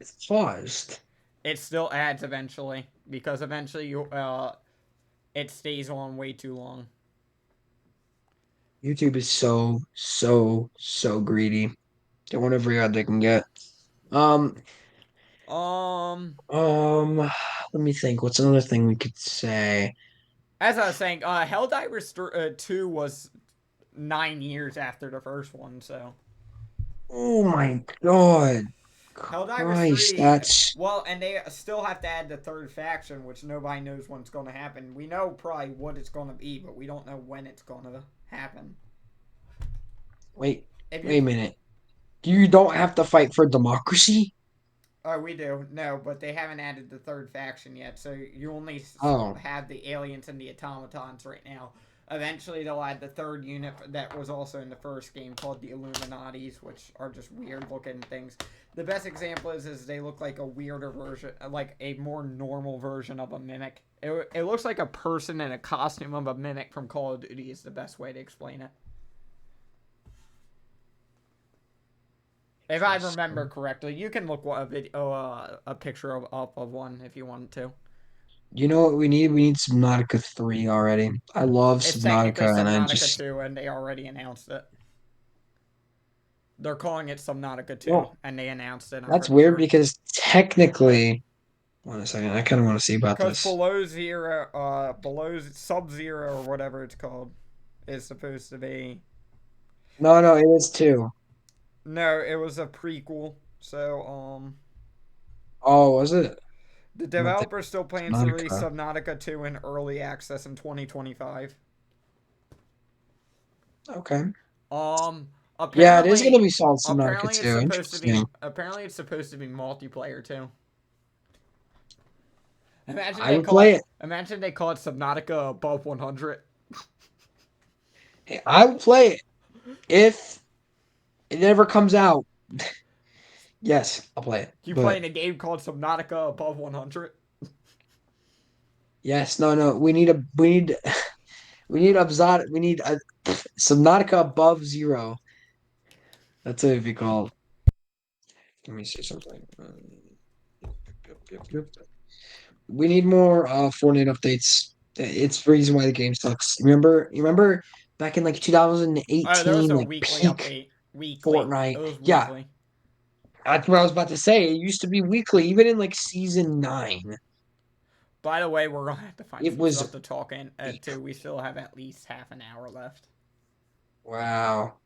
Speaker 2: It's paused.
Speaker 1: It still adds eventually because eventually you it stays on way too long.
Speaker 2: YouTube is so, so, so greedy. Get whatever ad they can get. Um,
Speaker 1: Um.
Speaker 2: let me think. What's another thing we could say?
Speaker 1: As I was saying, Helldivers 2 was 9 years after the first one, so
Speaker 2: Oh my God.
Speaker 1: Helldivers
Speaker 2: Christ,
Speaker 1: 3.
Speaker 2: that's
Speaker 1: Well, and they still have to add the third faction, which nobody knows when it's going to happen. We know probably what it's going to be, but we don't know when it's going to happen.
Speaker 2: wait,
Speaker 1: If
Speaker 2: wait
Speaker 1: you,
Speaker 2: a minute. You don't have to fight for democracy?
Speaker 1: oh, we do no, but they haven't added the third faction yet, so you only
Speaker 2: Oh,
Speaker 1: have the aliens and the automatons right now. Eventually, they'll add the third unit that was also in the first game called the Illuminatis, which are just weird looking things. The best example is they look like a weirder version, like a more normal version of a mimic. It looks like a person in a costume of a mimic from Call of Duty is the best way to explain it. If I remember
Speaker 2: interesting.
Speaker 1: correctly, you can look a video, a picture of one if you wanted to.
Speaker 2: You know what we need? We need Subnautica 3 already. I love
Speaker 1: It's technically
Speaker 2: Subnautica, and I
Speaker 1: Subnautica
Speaker 2: just
Speaker 1: 2, and they already announced it. They're calling it Subnautica 2,
Speaker 2: well,
Speaker 1: and they announced it, I'm
Speaker 2: that's
Speaker 1: pretty
Speaker 2: weird
Speaker 1: sure.
Speaker 2: because technically, wait a second, I kind of want to see about
Speaker 1: Because
Speaker 2: this.
Speaker 1: below zero, below Sub Zero or whatever it's called, is supposed to be.
Speaker 2: No, no, it is too.
Speaker 1: No, it was a prequel. So,
Speaker 2: Oh, was it?
Speaker 1: the
Speaker 2: I'm not
Speaker 1: developer still plans to release
Speaker 2: Subnautica.
Speaker 1: Subnautica 2 in early access in 2025.
Speaker 2: Okay.
Speaker 1: Um,
Speaker 2: Yeah, it is going to be solid Subnautica
Speaker 1: apparently it's
Speaker 2: too.
Speaker 1: supposed to be,
Speaker 2: Interesting.
Speaker 1: multiplayer too. Imagine
Speaker 2: I
Speaker 1: they
Speaker 2: would
Speaker 1: call it,
Speaker 2: play it.
Speaker 1: imagine they call it Subnautica above 100.
Speaker 2: Hey, I would play it if it ever comes out. Yes, I'll play it.
Speaker 1: You
Speaker 2: But
Speaker 1: playing a game called Subnautica above 100?
Speaker 2: yes, no, no, we need we need a Subnautica above zero. That's what it'd be called. Let me see something. We need more Fortnite updates. It's the reason why the game sucks. You remember back in like
Speaker 1: Oh, there was
Speaker 2: 2018,
Speaker 1: a
Speaker 2: like
Speaker 1: weekly
Speaker 2: peak
Speaker 1: update. Weekly. It
Speaker 2: Fortnite.
Speaker 1: was
Speaker 2: Yeah,
Speaker 1: weekly.
Speaker 2: that's what I was about to say. It used to be weekly, even in like season 9.
Speaker 1: By the way, we're gonna have to find
Speaker 2: It
Speaker 1: some
Speaker 2: was
Speaker 1: stuff to talk in to. We still have at least half an hour left.
Speaker 2: wow.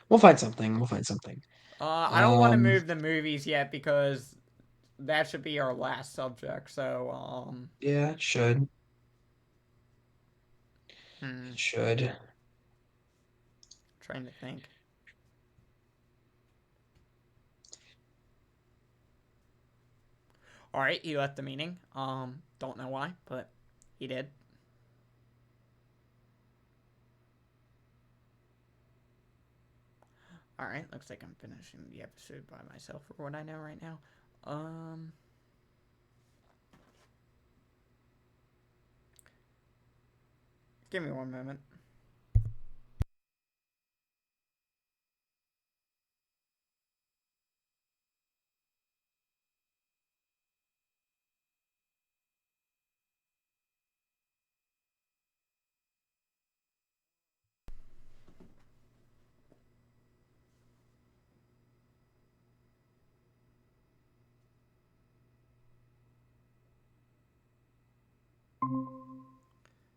Speaker 2: We'll find something. We'll find something.
Speaker 1: I don't want to
Speaker 2: Um,
Speaker 1: move the movies yet because that should be our last subject. So,
Speaker 2: yeah, it should.
Speaker 1: hmm,
Speaker 2: It should.
Speaker 1: trying to think. All right, he left the meeting. Don't know why, but he did. All right, looks like I'm finishing the episode by myself for what I know right now. Um, Give me one moment.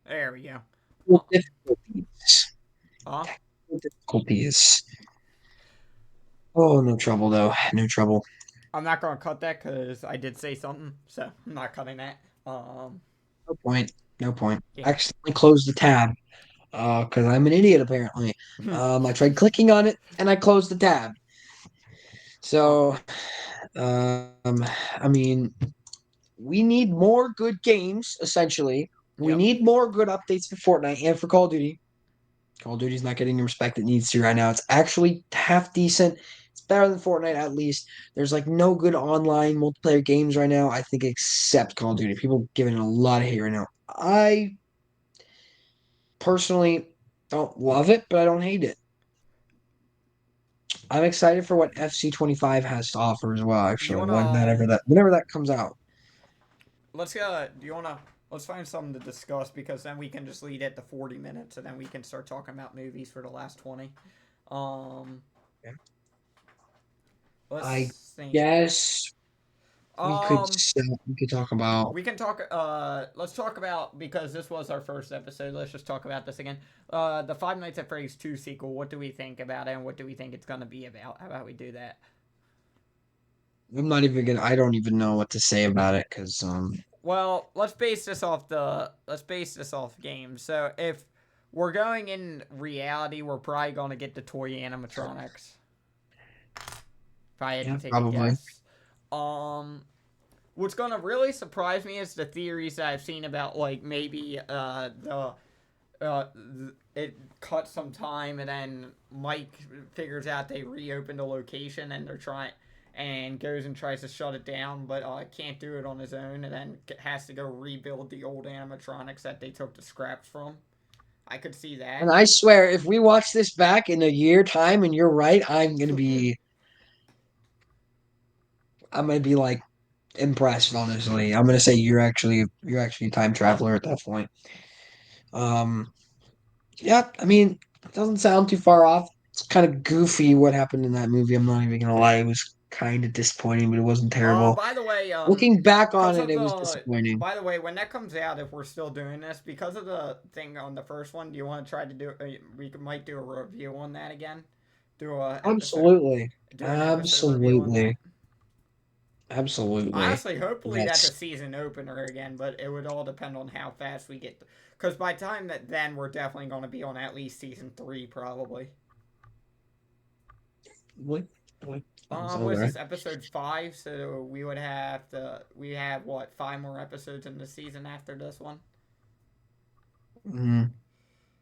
Speaker 1: There we go. Uh,
Speaker 2: Difficulties.
Speaker 1: uh
Speaker 2: Difficulties. Oh, no trouble though. No trouble.
Speaker 1: I'm not gonna cut that because I did say something, so I'm not cutting that.
Speaker 2: No point. No point.
Speaker 1: Yeah.
Speaker 2: I accidentally closed the tab. Because I'm an idiot apparently. I tried clicking on it and I closed the tab.
Speaker 1: uh,
Speaker 2: So, I mean, we need more good games. Essentially, we
Speaker 1: yep.
Speaker 2: need more good updates for Fortnite and for Call of Duty. Call of Duty's not getting the respect it needs to right now. It's actually half decent. It's better than Fortnite at least. There's like no good online multiplayer games right now, I think, except Call of Duty. People giving it a lot of hate right now. I personally don't love it, but I don't hate it. I'm excited for what FC25 has to offer as well,
Speaker 1: You
Speaker 2: actually,
Speaker 1: wanna
Speaker 2: whenever that comes out.
Speaker 1: let's do you wanna let's find something to discuss because then we can just lead it to 40 minutes and then we can start talking about movies for the last 20. Um,
Speaker 2: Yeah. I
Speaker 1: let's think.
Speaker 2: guess
Speaker 1: Um,
Speaker 2: we could talk about
Speaker 1: we can talk. Let's talk about because this was our first episode. Let's just talk about this again. The Five Nights at Freddy's 2 sequel. What do we think about it, and what do we think it's gonna be about? How about we do that?
Speaker 2: I don't even know what to say about it because
Speaker 1: Well, let's base this off games. So if we're going in reality, we're probably gonna get the toy animatronics. If I had to
Speaker 2: yeah,
Speaker 1: take a
Speaker 2: probably.
Speaker 1: guess. Um, what's gonna really surprise me is the theories that I've seen about like maybe it cut some time and then Mike figures out they reopened a location and they're trying and goes and tries to shut it down but can't do it on his own and then has to go rebuild the old animatronics that they took the scraps from. I could see
Speaker 2: And
Speaker 1: that.
Speaker 2: I swear, if we watch this back in a year time and you're right, I'm gonna be like impressed, honestly. I'm gonna say you're actually a time traveler at that point. Um, yeah, I mean, it doesn't sound too far off. It's kind of goofy what happened in that movie. I'm not even gonna lie, it was kind of disappointing, but it wasn't terrible.
Speaker 1: By the way,
Speaker 2: Looking back on
Speaker 1: because
Speaker 2: it,
Speaker 1: of
Speaker 2: it was
Speaker 1: the
Speaker 2: disappointing.
Speaker 1: by the way, when that comes out, if we're still doing this, because of the thing on the first one, do you want to try to do? We might do a review on that again. Do a episode.
Speaker 2: Absolutely,
Speaker 1: Do an episode review on that.
Speaker 2: absolutely, absolutely.
Speaker 1: Honestly, hopefully that's a
Speaker 2: Yes.
Speaker 1: season opener again, but it would all depend on how fast we get. Because by the time that then we're definitely going to be on at least season 3, probably.
Speaker 2: What was
Speaker 1: Was
Speaker 2: over?
Speaker 1: this episode 5? So we would have we have what 5 more episodes in the season after this one.
Speaker 2: Mm,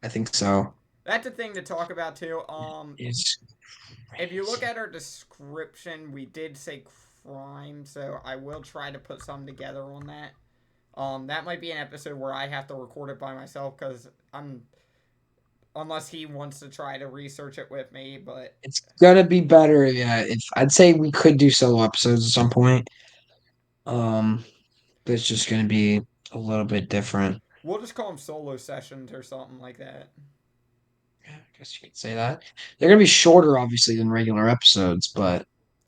Speaker 2: I think so.
Speaker 1: That's a thing to talk about too.
Speaker 2: It's
Speaker 1: If you look
Speaker 2: crazy.
Speaker 1: at our description, we did say crime, so I will try to put some together on that. That might be an episode where I have to record it by myself because I'm unless he wants to try to research it with me. But
Speaker 2: It's gonna be better. Yeah, if I'd say we could do solo episodes at some point. Um, but it's just gonna be a little bit different.
Speaker 1: we'll just call them solo sessions or something like that.
Speaker 2: Yeah, I guess you could say that. They're gonna be shorter, obviously, than regular episodes, but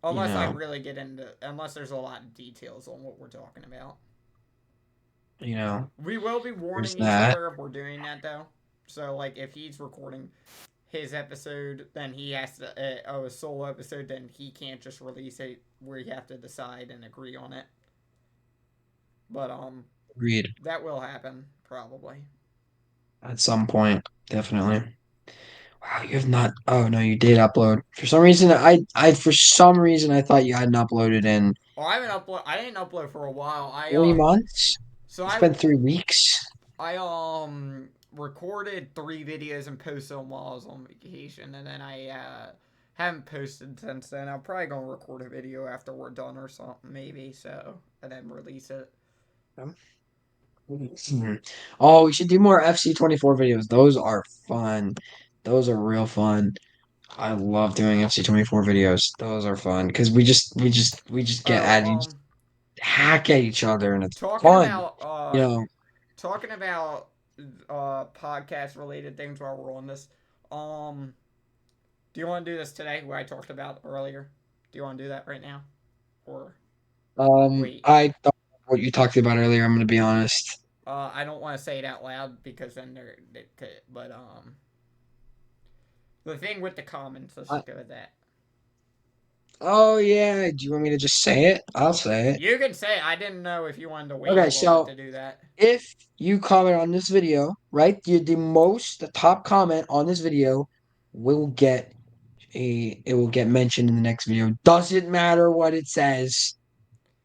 Speaker 2: you
Speaker 1: Unless I
Speaker 2: know,
Speaker 1: really get into, unless there's a lot of details on what we're talking about.
Speaker 2: you know,
Speaker 1: We will be
Speaker 2: there's
Speaker 1: warning each
Speaker 2: that.
Speaker 1: other if we're doing that though. So like if he's recording his episode, then he has to a solo episode, then he can't just release it. We have to decide and agree on it. But
Speaker 2: Agreed.
Speaker 1: that will happen probably.
Speaker 2: At some point, definitely. Wow, you have not. Oh no, you did upload. For some reason, for some reason, I thought you hadn't uploaded in
Speaker 1: Oh, I haven't upload. I didn't upload for a while.
Speaker 2: 3 months.
Speaker 1: So
Speaker 2: It's been 3 weeks.
Speaker 1: I recorded 3 videos and posted them while I was on vacation, and then I Haven't posted since then. I'm probably gonna record a video after we're done or something, maybe. So and then release it.
Speaker 2: Oh, we should do more FC24 videos. Those are fun. Those are real fun. I love doing FC24 videos. Those are fun because we just get
Speaker 1: Oh,
Speaker 2: at you, just hack at each other, and it's
Speaker 1: talking
Speaker 2: fun.
Speaker 1: about
Speaker 2: You know,
Speaker 1: talking about podcast related things while we're on this. Um, do you want to do this today? What I talked about earlier. Do you want to do that right now, or wait?
Speaker 2: I thought what you talked about earlier. I'm gonna be honest.
Speaker 1: I don't want to say it out loud because then they could. But the thing with the comments, let's
Speaker 2: I,
Speaker 1: just go with that.
Speaker 2: oh yeah, do you want me to just say it? I'll say it.
Speaker 1: You can say it. I didn't know if you wanted to wait a
Speaker 2: Okay,
Speaker 1: little bit
Speaker 2: so
Speaker 1: to do that.
Speaker 2: if you comment on this video, right, the top comment on this video will get it will get mentioned in the next video. Doesn't matter what it says.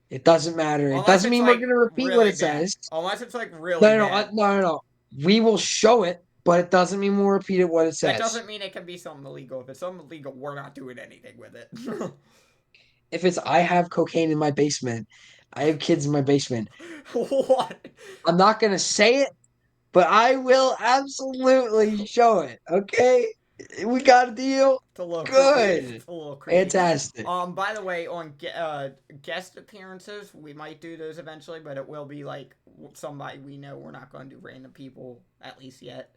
Speaker 2: It doesn't matter. It
Speaker 1: Unless
Speaker 2: doesn't
Speaker 1: it's
Speaker 2: mean we're
Speaker 1: like
Speaker 2: gonna repeat what
Speaker 1: really
Speaker 2: it
Speaker 1: bad.
Speaker 2: says.
Speaker 1: Unless it's like really
Speaker 2: No, no, no,
Speaker 1: bad.
Speaker 2: no, no, no. We will show it, but it doesn't mean we'll repeat it what it
Speaker 1: That
Speaker 2: says.
Speaker 1: doesn't mean it can be something illegal. If it's something illegal, we're not doing anything with it.
Speaker 2: If it's I have cocaine in my basement, I have kids in my basement.
Speaker 1: What?
Speaker 2: I'm not gonna say it, but I will absolutely show it. Okay? We got a deal?
Speaker 1: It's a little creepy.
Speaker 2: Good.
Speaker 1: It's a little creepy.
Speaker 2: Fantastic.
Speaker 1: By the way, on guest appearances, we might do those eventually, but it will be like somebody we know. We're not going to do random people, at least yet.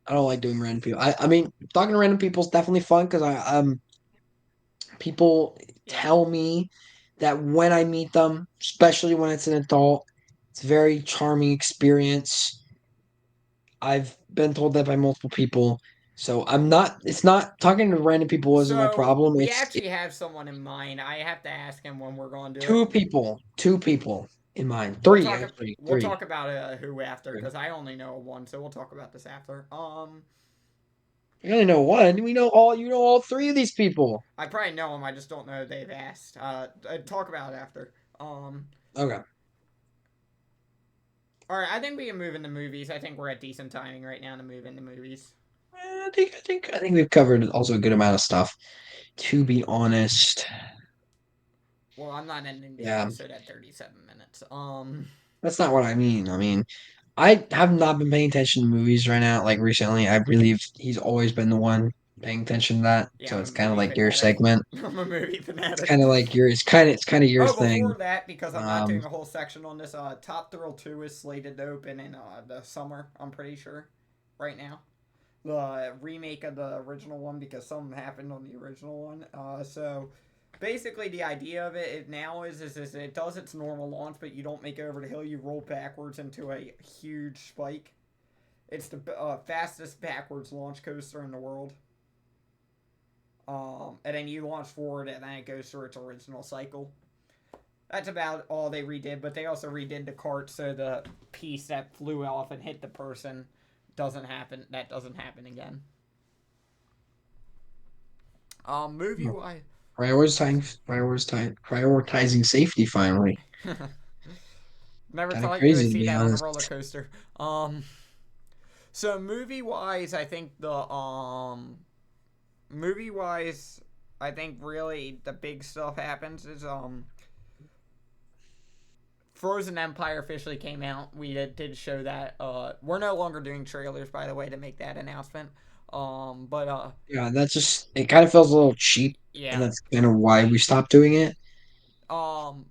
Speaker 2: I don't like doing random people. I mean, talking to random people is definitely fun because people
Speaker 1: Yeah.
Speaker 2: tell me that when I meet them, especially when it's an adult, it's a very charming experience. I've been told that by multiple people. So I'm not. It's not talking to random people isn't my
Speaker 1: So
Speaker 2: problem.
Speaker 1: we
Speaker 2: It's
Speaker 1: actually have someone in mind. I have to ask him when we're going to do it.
Speaker 2: two people in mind.
Speaker 1: We'll
Speaker 2: Three
Speaker 1: talk.
Speaker 2: actually.
Speaker 1: We'll
Speaker 2: Three.
Speaker 1: talk about who after
Speaker 2: Three.
Speaker 1: because I only know one. So we'll talk about this after.
Speaker 2: You only know one. We know all. You know all three of these people.
Speaker 1: I probably know them. I just don't know they've asked. Talk about it after.
Speaker 2: Okay.
Speaker 1: All right. I think we can move into movies. I think we're at decent timing right now to move into movies.
Speaker 2: I think we've covered also a good amount of stuff. To be honest,
Speaker 1: Well, I'm not ending the
Speaker 2: yeah,
Speaker 1: episode at 37 minutes.
Speaker 2: that's not what I mean. I mean, I have not been paying attention to movies right now. Like recently, I believe he's always been the one paying attention to that.
Speaker 1: Yeah,
Speaker 2: So
Speaker 1: I'm a
Speaker 2: it's kind of
Speaker 1: movie
Speaker 2: like your
Speaker 1: fanatic.
Speaker 2: segment.
Speaker 1: I'm a movie
Speaker 2: It's
Speaker 1: fanatic.
Speaker 2: kind of like your. It's kind of your
Speaker 1: Oh, before
Speaker 2: thing.
Speaker 1: that, because I'm not
Speaker 2: Um,
Speaker 1: doing a whole section on this, Top Thrill 2 is slated to open in the summer, I'm pretty sure, right now. The remake of the original one, because something happened on the original one. So basically, the idea of it now is it does its normal launch, but you don't make it over the hill, you roll backwards into a huge spike. It's the fastest backwards launch coaster in the world. And then you launch forward, and then it goes through its original cycle. That's about all they redid, but they also redid the cart so the piece that flew off and hit the person doesn't happen. That doesn't happen again. Movie wise,
Speaker 2: prioritizing safety finally.
Speaker 1: never
Speaker 2: Kind of
Speaker 1: thought you would
Speaker 2: crazy to
Speaker 1: see
Speaker 2: be
Speaker 1: that on a
Speaker 2: honest.
Speaker 1: roller coaster. So movie wise, I think movie wise, I think really the big stuff happens is Frozen Empire officially came out. We did show that. We're no longer doing trailers, by the way, to make that announcement. But
Speaker 2: Yeah, that's just it. Kind of feels a little cheap, and
Speaker 1: yeah.
Speaker 2: that's kind of why we stopped doing it.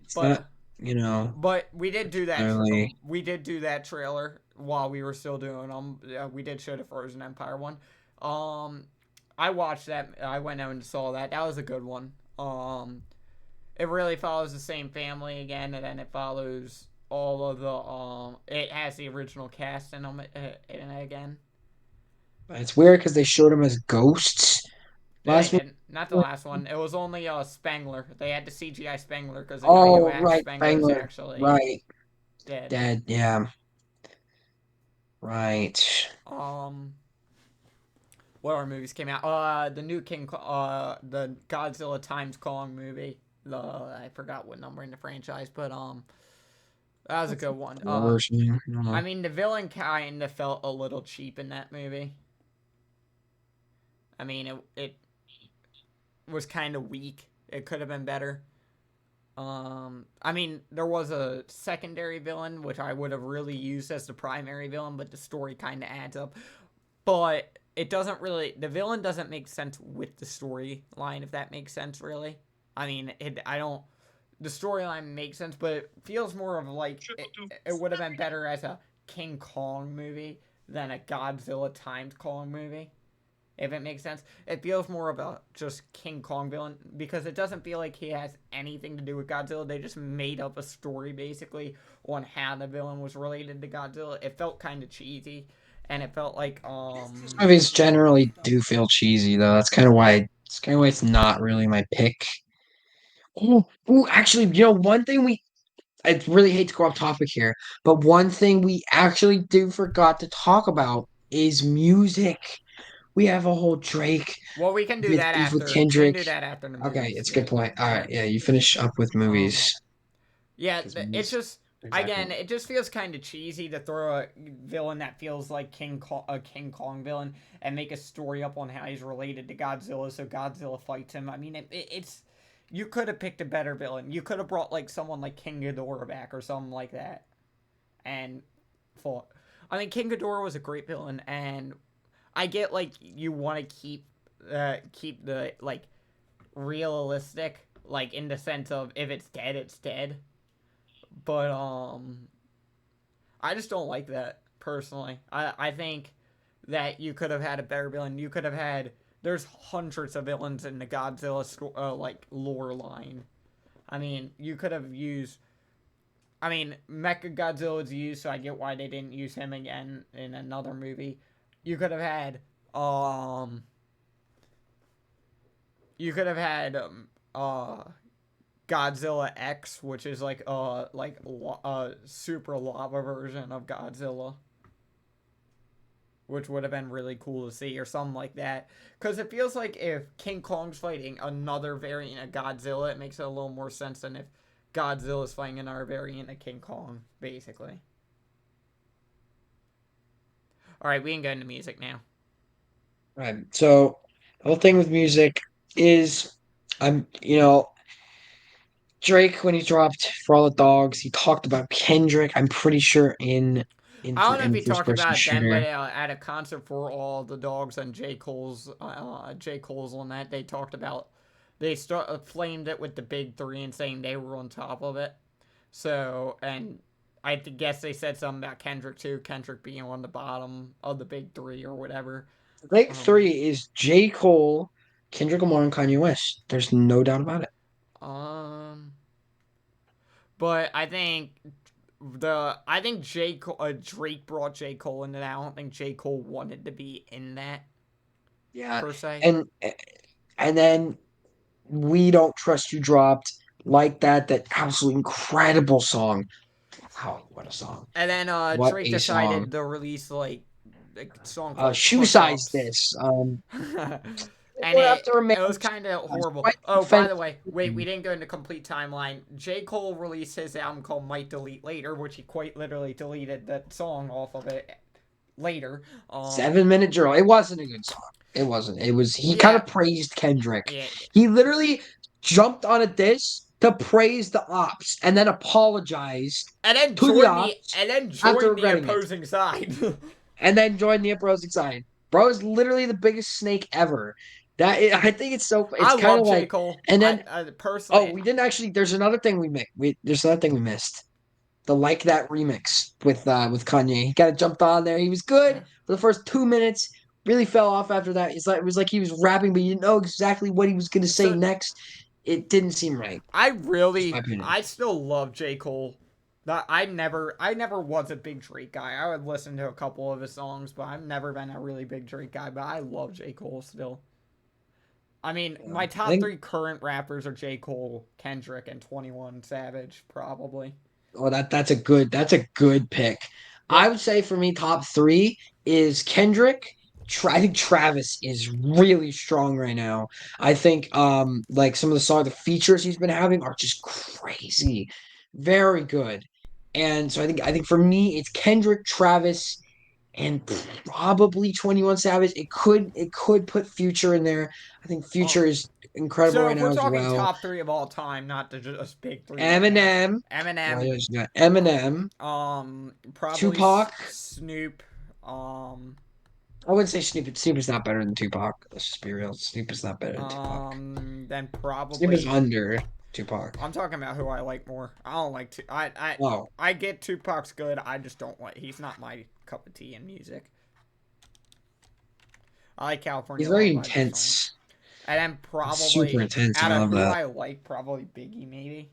Speaker 2: It's
Speaker 1: But
Speaker 2: not, you know,
Speaker 1: but we did do that.
Speaker 2: necessarily.
Speaker 1: We did do that trailer while we were still doing them. We did show the Frozen Empire one. I watched that. I went out and saw that. That was a good one. It really follows the same family again, and then it follows all of the. It has the original cast in it again.
Speaker 2: It's weird because they showed them as ghosts
Speaker 1: No, they
Speaker 2: last
Speaker 1: didn't. Not the
Speaker 2: movie.
Speaker 1: last one. It was only Spengler. They had to CGI Spengler because the guy who
Speaker 2: Oh,
Speaker 1: acts
Speaker 2: right,
Speaker 1: Spengler is
Speaker 2: Spangler.
Speaker 1: actually
Speaker 2: Right,
Speaker 1: dead.
Speaker 2: dead. Yeah, right.
Speaker 1: Um, what other movies came out? The new the Godzilla times Kong movie. I forgot what number in the franchise, but that was a good one.
Speaker 2: Version. I don't
Speaker 1: I
Speaker 2: know.
Speaker 1: mean, the villain kind of felt a little cheap in that movie. I mean, it was kind of weak. It could have been better. I mean, there was a secondary villain which I would have really used as the primary villain, but the story kind of adds up. But it doesn't really. The villain doesn't make sense with the storyline, if that makes sense, really. I mean, I don't. The storyline makes sense, but it feels more of like it would have been better as a King Kong movie than a Godzilla times Kong movie. If it makes sense, it feels more of a just King Kong villain because it doesn't feel like he has anything to do with Godzilla. They just made up a story basically on how the villain was related to Godzilla. It felt kind of cheesy, and it felt like
Speaker 2: Movies generally do feel cheesy though. That's kind of why it's not really my pick. Oh, actually, one thing I really hate to go off topic here, but one thing we actually do forgot to talk about is music. We have a whole Drake
Speaker 1: well, we can do
Speaker 2: with
Speaker 1: that
Speaker 2: beef with
Speaker 1: after. We can
Speaker 2: Kendrick.
Speaker 1: do that after the
Speaker 2: Okay,
Speaker 1: movies.
Speaker 2: it's a
Speaker 1: Yeah,
Speaker 2: good point. All
Speaker 1: yeah.
Speaker 2: right, yeah, you finish up with
Speaker 1: Um,
Speaker 2: movies
Speaker 1: yeah.
Speaker 2: because
Speaker 1: It's
Speaker 2: movies
Speaker 1: just
Speaker 2: exactly.
Speaker 1: again, it just feels kind of cheesy to throw a villain that feels like a King Kong villain, and make a story up on how he's related to Godzilla, so Godzilla fights him. I mean, it's you could have picked a better villain. You could have brought like someone like King Ghidorah back or something like that, and fought. I mean, King Ghidorah was a great villain, and I get like you want to keep the like realistic, like in the sense of if it's dead, it's dead. But I just don't like that personally. I think that you could have had a better villain. You could have had. There's hundreds of villains in the Godzilla like lore line. I mean, you could have used. I mean, Mecha Godzilla was used, so I get why they didn't use him again in another movie. You could have had. You could have had Godzilla X, which is like a super lava version of Godzilla, which would have been really cool to see, or something like that. Because it feels like if King Kong's fighting another variant of Godzilla, it makes it a little more sense than if Godzilla's fighting another variant of King Kong, basically. All right, we can go into music now.
Speaker 2: Right. So the whole thing with music is, Drake when he dropped For All the Dogs, he talked about Kendrick. I'm pretty sure in
Speaker 1: I don't know if
Speaker 2: in
Speaker 1: he
Speaker 2: first
Speaker 1: talked
Speaker 2: person
Speaker 1: about them, but
Speaker 2: shooter.
Speaker 1: at a concert for all the dogs and J Cole's on that, they talked about flamed it with the big three and saying they were on top of it. So and I guess they said something about Kendrick too. Kendrick being on the bottom of the big three or whatever.
Speaker 2: Big
Speaker 1: Um,
Speaker 2: three is J. Cole, Kendrick Lamar, and Kanye West. There's no doubt about it.
Speaker 1: um, but I think Drake brought J Cole into that. I don't think J Cole wanted to be in that
Speaker 2: Yeah,
Speaker 1: per se.
Speaker 2: and and then We Don't Trust You dropped like that absolutely incredible song. Wow, what a song.
Speaker 1: And then
Speaker 2: What
Speaker 1: Drake
Speaker 2: a song.
Speaker 1: decided to release like a song called
Speaker 2: Shoe
Speaker 1: Push
Speaker 2: size
Speaker 1: Ups.
Speaker 2: this.
Speaker 1: And
Speaker 2: We'll have to
Speaker 1: it
Speaker 2: remain
Speaker 1: was kind of horrible.
Speaker 2: quite
Speaker 1: Oh, by the
Speaker 2: offensive.
Speaker 1: way, wait, we didn't go into complete timeline. J. Cole released his album called Might Delete Later, which he quite literally deleted that song off of it later.
Speaker 2: 7 Minute Drill. It wasn't a good song. It wasn't. It was he kind
Speaker 1: Yeah,
Speaker 2: of praised Kendrick.
Speaker 1: yeah.
Speaker 2: He literally jumped on a diss to praise the ops and then apologized to the ops
Speaker 1: And then
Speaker 2: after
Speaker 1: joined the
Speaker 2: regretting it.
Speaker 1: opposing side.
Speaker 2: And then joined the opposing side. Bro is literally the biggest snake ever. I think it's so it's
Speaker 1: I
Speaker 2: kind
Speaker 1: love
Speaker 2: of
Speaker 1: J.
Speaker 2: like
Speaker 1: Cole.
Speaker 2: and then
Speaker 1: I
Speaker 2: oh
Speaker 1: personally,
Speaker 2: we didn't actually there's another thing we missed. There's another thing we missed. The Like That remix with Kanye. He kind of jumped on there. He was good for the first 2 minutes. Really fell off after that. It was like he was rapping, but you didn't know exactly what he was going to say
Speaker 1: so
Speaker 2: next. It didn't seem right. Just my opinion.
Speaker 1: I still love J. Cole. I never was a big Drake guy. I would listen to a couple of his songs, but I've never been a really big Drake guy. But I love J. Cole still. I mean, my
Speaker 2: I
Speaker 1: top
Speaker 2: think
Speaker 1: three current rappers are J. Cole, Kendrick, and 21 Savage, probably.
Speaker 2: oh that's a good pick. I
Speaker 1: Yep.
Speaker 2: would say for me top three is Kendrick. I think Travis is really strong right now. I think like some of the features he's been having are just crazy. Very good. And so I think for me it's Kendrick, Travis, and probably 21 Savage. It could put Future in there. I think
Speaker 1: Oh,
Speaker 2: Future is incredible
Speaker 1: so
Speaker 2: right
Speaker 1: if
Speaker 2: now
Speaker 1: we're
Speaker 2: as
Speaker 1: talking
Speaker 2: well.
Speaker 1: top three of all time, not the just big three right now,
Speaker 2: Eminem. Well,
Speaker 1: Eminem,
Speaker 2: you got Eminem,
Speaker 1: probably
Speaker 2: Tupac.
Speaker 1: Snoop, um,
Speaker 2: I wouldn't say Snoop. Snoop is not better than Tupac. Let's just be real. Snoop is not better than Tupac.
Speaker 1: then
Speaker 2: Snoop is
Speaker 1: probably
Speaker 2: under Tupac.
Speaker 1: I'm talking about who I like more. I don't like
Speaker 2: Oh,
Speaker 1: I get Tupac's good. I just don't like. He's not my cup of tea in music. I like
Speaker 2: he's
Speaker 1: California
Speaker 2: very
Speaker 1: Lullaby just fine.
Speaker 2: intense.
Speaker 1: And then
Speaker 2: He's super
Speaker 1: probably
Speaker 2: intense, and
Speaker 1: out
Speaker 2: I
Speaker 1: of
Speaker 2: love
Speaker 1: who
Speaker 2: that.
Speaker 1: I like, probably Biggie maybe.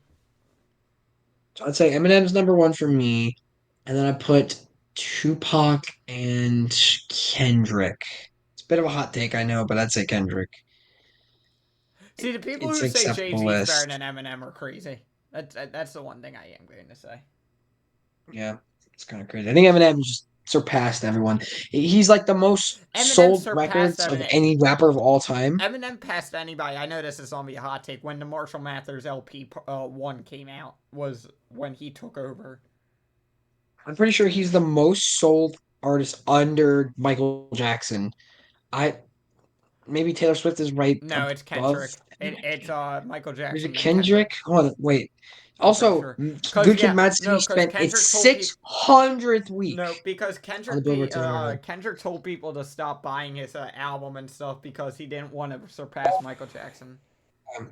Speaker 2: So I'd say Eminem's number one for me, and then I put Tupac and Kendrick. It's a bit of a hot take, I know, but I'd say Kendrick.
Speaker 1: See, the people
Speaker 2: It's
Speaker 1: who
Speaker 2: an
Speaker 1: say Jay
Speaker 2: acceptable
Speaker 1: Z's better
Speaker 2: list.
Speaker 1: than Eminem are crazy. That's the one thing I am going to say.
Speaker 2: Yeah, it's kind of crazy. I think Eminem just surpassed everyone. He's like the most
Speaker 1: Eminem
Speaker 2: sold
Speaker 1: surpassed
Speaker 2: records of
Speaker 1: Eminem.
Speaker 2: any rapper of all time.
Speaker 1: Eminem passed anybody. I know this is gonna be a hot take. When the Marshall Mathers LP one came out, was when he took over.
Speaker 2: I'm pretty sure he's the most sold artist under Michael Jackson. I maybe Taylor Swift is right
Speaker 1: No, it's
Speaker 2: above.
Speaker 1: Kendrick. It's Michael
Speaker 2: Is it
Speaker 1: Jackson then
Speaker 2: Kendrick?
Speaker 1: Kendrick.
Speaker 2: Hold on, wait.
Speaker 1: I'm pretty
Speaker 2: Also,
Speaker 1: sure. Cause
Speaker 2: Good Kid,
Speaker 1: yeah,
Speaker 2: Mad City
Speaker 1: no, cause
Speaker 2: spent its
Speaker 1: Kendrick told people.
Speaker 2: 600th week
Speaker 1: No, because
Speaker 2: on the Billboard 200.
Speaker 1: Kendrick told people to stop buying his album and stuff because he didn't want to surpass Michael Jackson.
Speaker 2: Um,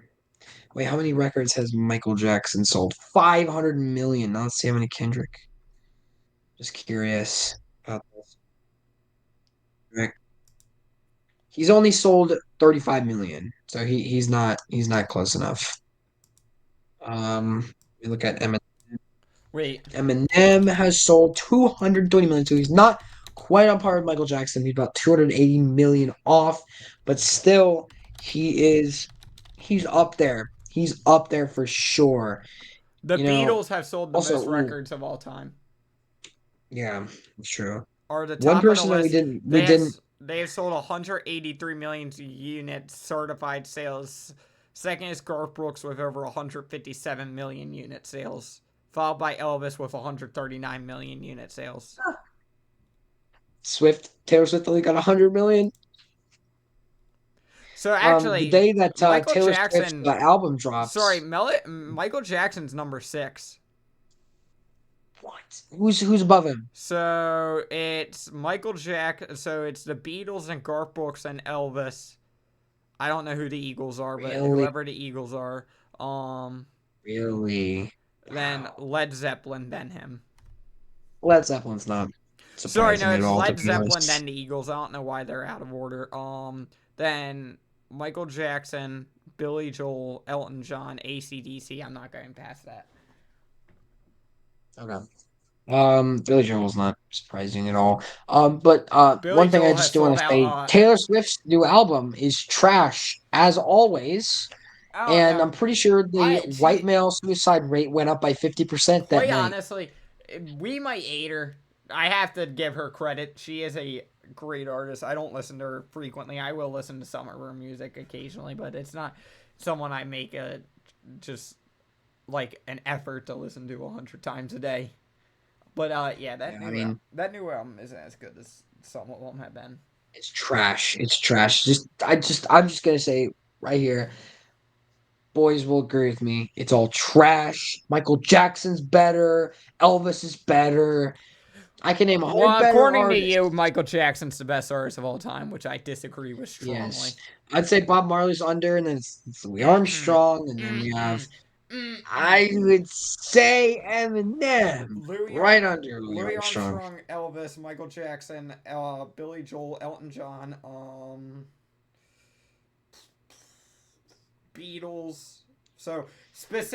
Speaker 2: wait, how many records has Michael Jackson sold? 500 million. Now let's see how many Kendrick. Just curious about this. Right. He's only sold 35 million, so he's not close enough. We look at Eminem.
Speaker 1: Wait,
Speaker 2: Eminem has sold 220 million, so he's not quite on par with Michael Jackson. He's about 280 million off, but still, he's up there. He's up there for sure.
Speaker 1: the
Speaker 2: You know,
Speaker 1: Beatles have sold the
Speaker 2: also,
Speaker 1: most records of all time.
Speaker 2: yeah, it's true.
Speaker 1: Are the
Speaker 2: One
Speaker 1: top of the
Speaker 2: person that we
Speaker 1: list.
Speaker 2: didn't we didn't
Speaker 1: They have sold 183 million units certified sales. Second is Garth Brooks with over 157 million unit sales, followed by Elvis with 139 million unit sales.
Speaker 2: Taylor Swift only got 100 million.
Speaker 1: So
Speaker 2: The
Speaker 1: actually,
Speaker 2: day that
Speaker 1: Michael
Speaker 2: Taylor Swift's
Speaker 1: Jackson.
Speaker 2: album
Speaker 1: Sorry,
Speaker 2: drops,
Speaker 1: Michael Jackson's number 6.
Speaker 2: what? Who's above him?
Speaker 1: So it's Michael Jack. So it's the Beatles and Garth Brooks and Elvis. I don't know who the Eagles are, but
Speaker 2: Really,
Speaker 1: whoever the Eagles are.
Speaker 2: really.
Speaker 1: Then
Speaker 2: Wow.
Speaker 1: Led Zeppelin, then him.
Speaker 2: Led Zeppelin's not
Speaker 1: Sorry, no,
Speaker 2: surprising at
Speaker 1: it's
Speaker 2: all, to
Speaker 1: Led
Speaker 2: be
Speaker 1: Zeppelin,
Speaker 2: honest.
Speaker 1: then the Eagles. I don't know why they're out of order. Then Michael Jackson, Billy Joel, Elton John, AC/DC. I'm not going past that.
Speaker 2: Okay. Billy Joel's not surprising at all. But
Speaker 1: Billy
Speaker 2: one thing I
Speaker 1: Joel has
Speaker 2: just do want
Speaker 1: sold
Speaker 2: to
Speaker 1: out.
Speaker 2: say, Taylor Swift's new album is trash as always,
Speaker 1: I don't
Speaker 2: and
Speaker 1: know.
Speaker 2: I'm pretty sure the
Speaker 1: I
Speaker 2: white
Speaker 1: see.
Speaker 2: male suicide rate went up by 50% that
Speaker 1: Quite
Speaker 2: night.
Speaker 1: honestly, we might hate her. I have to give her credit. She is a great artist. I don't listen to her frequently. I will listen to some of her music occasionally, but it's not someone I make a just like an effort to listen to 100 times a day. But yeah,
Speaker 2: Yeah, I mean,
Speaker 1: that new album isn't as good as some of them have been.
Speaker 2: it's trash. It's trash. I'm just gonna say right here, boys will agree with me. It's all trash. Michael Jackson's better. Elvis is better. I can name 100
Speaker 1: Well,
Speaker 2: better
Speaker 1: according to you,
Speaker 2: artists.
Speaker 1: Michael Jackson's the best artist of all time, which I disagree with
Speaker 2: Yes.
Speaker 1: strongly.
Speaker 2: I'd say Bob Marley's under, and then it's Louis
Speaker 1: Mm-mm.
Speaker 2: Armstrong, and then we have,
Speaker 1: Mm-mm. Mm-mm.
Speaker 2: I would say Eminem
Speaker 1: Louis Ar-
Speaker 2: right under Louis
Speaker 1: Louis
Speaker 2: Armstrong.
Speaker 1: Armstrong, Elvis, Michael Jackson, Billy Joel, Elton John, Beatles. So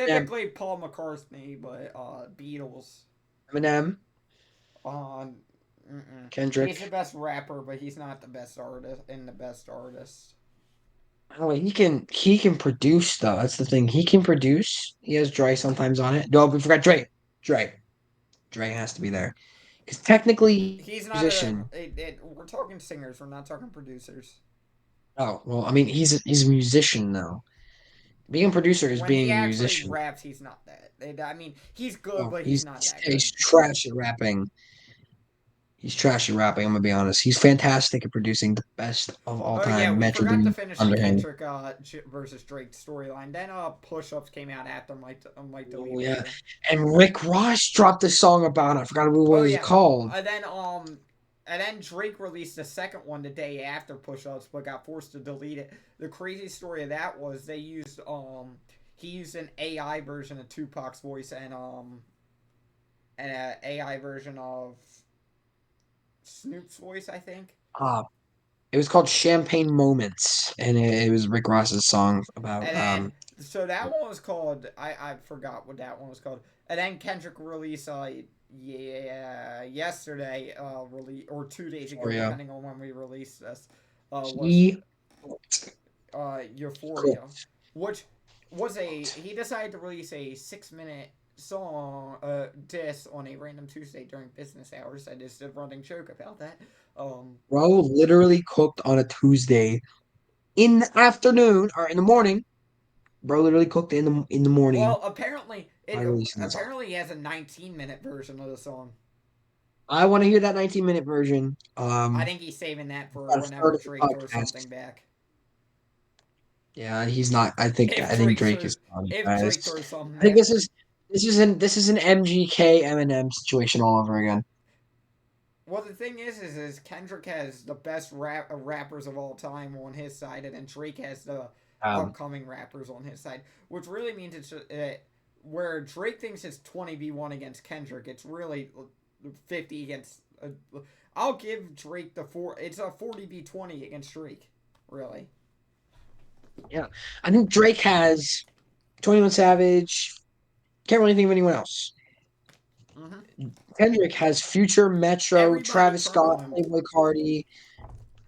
Speaker 2: Yeah,
Speaker 1: specifically Paul McCartney, but Beatles.
Speaker 2: Eminem,
Speaker 1: On mm-mm. He's the
Speaker 2: Kendrick.
Speaker 1: best rapper, but he's not the best artist. And the best artist.
Speaker 2: Oh, he can produce though. That's the thing. He can produce. He has Dre sometimes on it. No, we forgot Dre. Dre. Dre has to be there because technically
Speaker 1: He's not a.
Speaker 2: musician.
Speaker 1: We're talking singers. We're not talking producers.
Speaker 2: Oh well, I mean he's a musician though. Being a producer is
Speaker 1: When he
Speaker 2: being a
Speaker 1: actually
Speaker 2: musician.
Speaker 1: raps, he's not that. I mean, he's good,
Speaker 2: Oh,
Speaker 1: but he's
Speaker 2: he's
Speaker 1: not
Speaker 2: he's,
Speaker 1: that good.
Speaker 2: he's trash at rapping. He's trash at rapping, I'm gonna be honest. He's fantastic at producing the best of all
Speaker 1: Oh yeah,
Speaker 2: time,
Speaker 1: we
Speaker 2: Metro
Speaker 1: forgot to
Speaker 2: Boomin
Speaker 1: finish the
Speaker 2: under him.
Speaker 1: Kendrick versus Drake storyline. Then push-ups came out after Mike
Speaker 2: Oh
Speaker 1: deleted
Speaker 2: yeah.
Speaker 1: video.
Speaker 2: And Rick Ross dropped a song about it. I forgot what it
Speaker 1: Oh
Speaker 2: was
Speaker 1: yeah,
Speaker 2: called.
Speaker 1: and then Drake released the second one the day after push-ups, but got forced to delete it. The crazy story of that was they used he used an AI version of Tupac's voice and an AI version of Snoop's voice, I think.
Speaker 2: Uh it was called Champagne Moments, and it was Rick Ross's song about
Speaker 1: And then so that one was called I forgot what that one was called. And then Kendrick released yeah yesterday release or 2 days ago
Speaker 2: Euphoria.
Speaker 1: depending on when we released this was
Speaker 2: He
Speaker 1: Euphoria,
Speaker 2: cooked.
Speaker 1: which was he decided to release a 6 minute song diss on a random Tuesday during business hours. I just a running joke about that.
Speaker 2: Bro literally cooked on a Tuesday in the afternoon or in the morning. Bro literally cooked in the morning
Speaker 1: Well, apparently
Speaker 2: by releasing that song.
Speaker 1: he has a 19-minute version of the song.
Speaker 2: I want to hear that 19-minute version.
Speaker 1: I think he's saving that for
Speaker 2: About a
Speaker 1: whenever
Speaker 2: third of the
Speaker 1: Drake throws something
Speaker 2: podcast.
Speaker 1: back.
Speaker 2: Yeah, he's not. I think Drake is funny,
Speaker 1: If
Speaker 2: guys.
Speaker 1: Drake throws something
Speaker 2: I think
Speaker 1: back,
Speaker 2: this is an MGK Eminem situation all over again.
Speaker 1: well, the thing is Kendrick has the best rappers of all time on his side, and then Drake has the
Speaker 2: Um,
Speaker 1: upcoming rappers on his side, which really means it's where Drake thinks it's 20v1 against Kendrick. It's really 50 against. I'll give Drake the four. It's a 40v20 against Drake, really.
Speaker 2: yeah, I think Drake has 21 Savage. Can't really think of anyone else.
Speaker 1: Hmm.
Speaker 2: Kendrick has Future, Metro,
Speaker 1: Everybody
Speaker 2: Travis
Speaker 1: turned
Speaker 2: Scott,
Speaker 1: on him.
Speaker 2: Playboi Carti.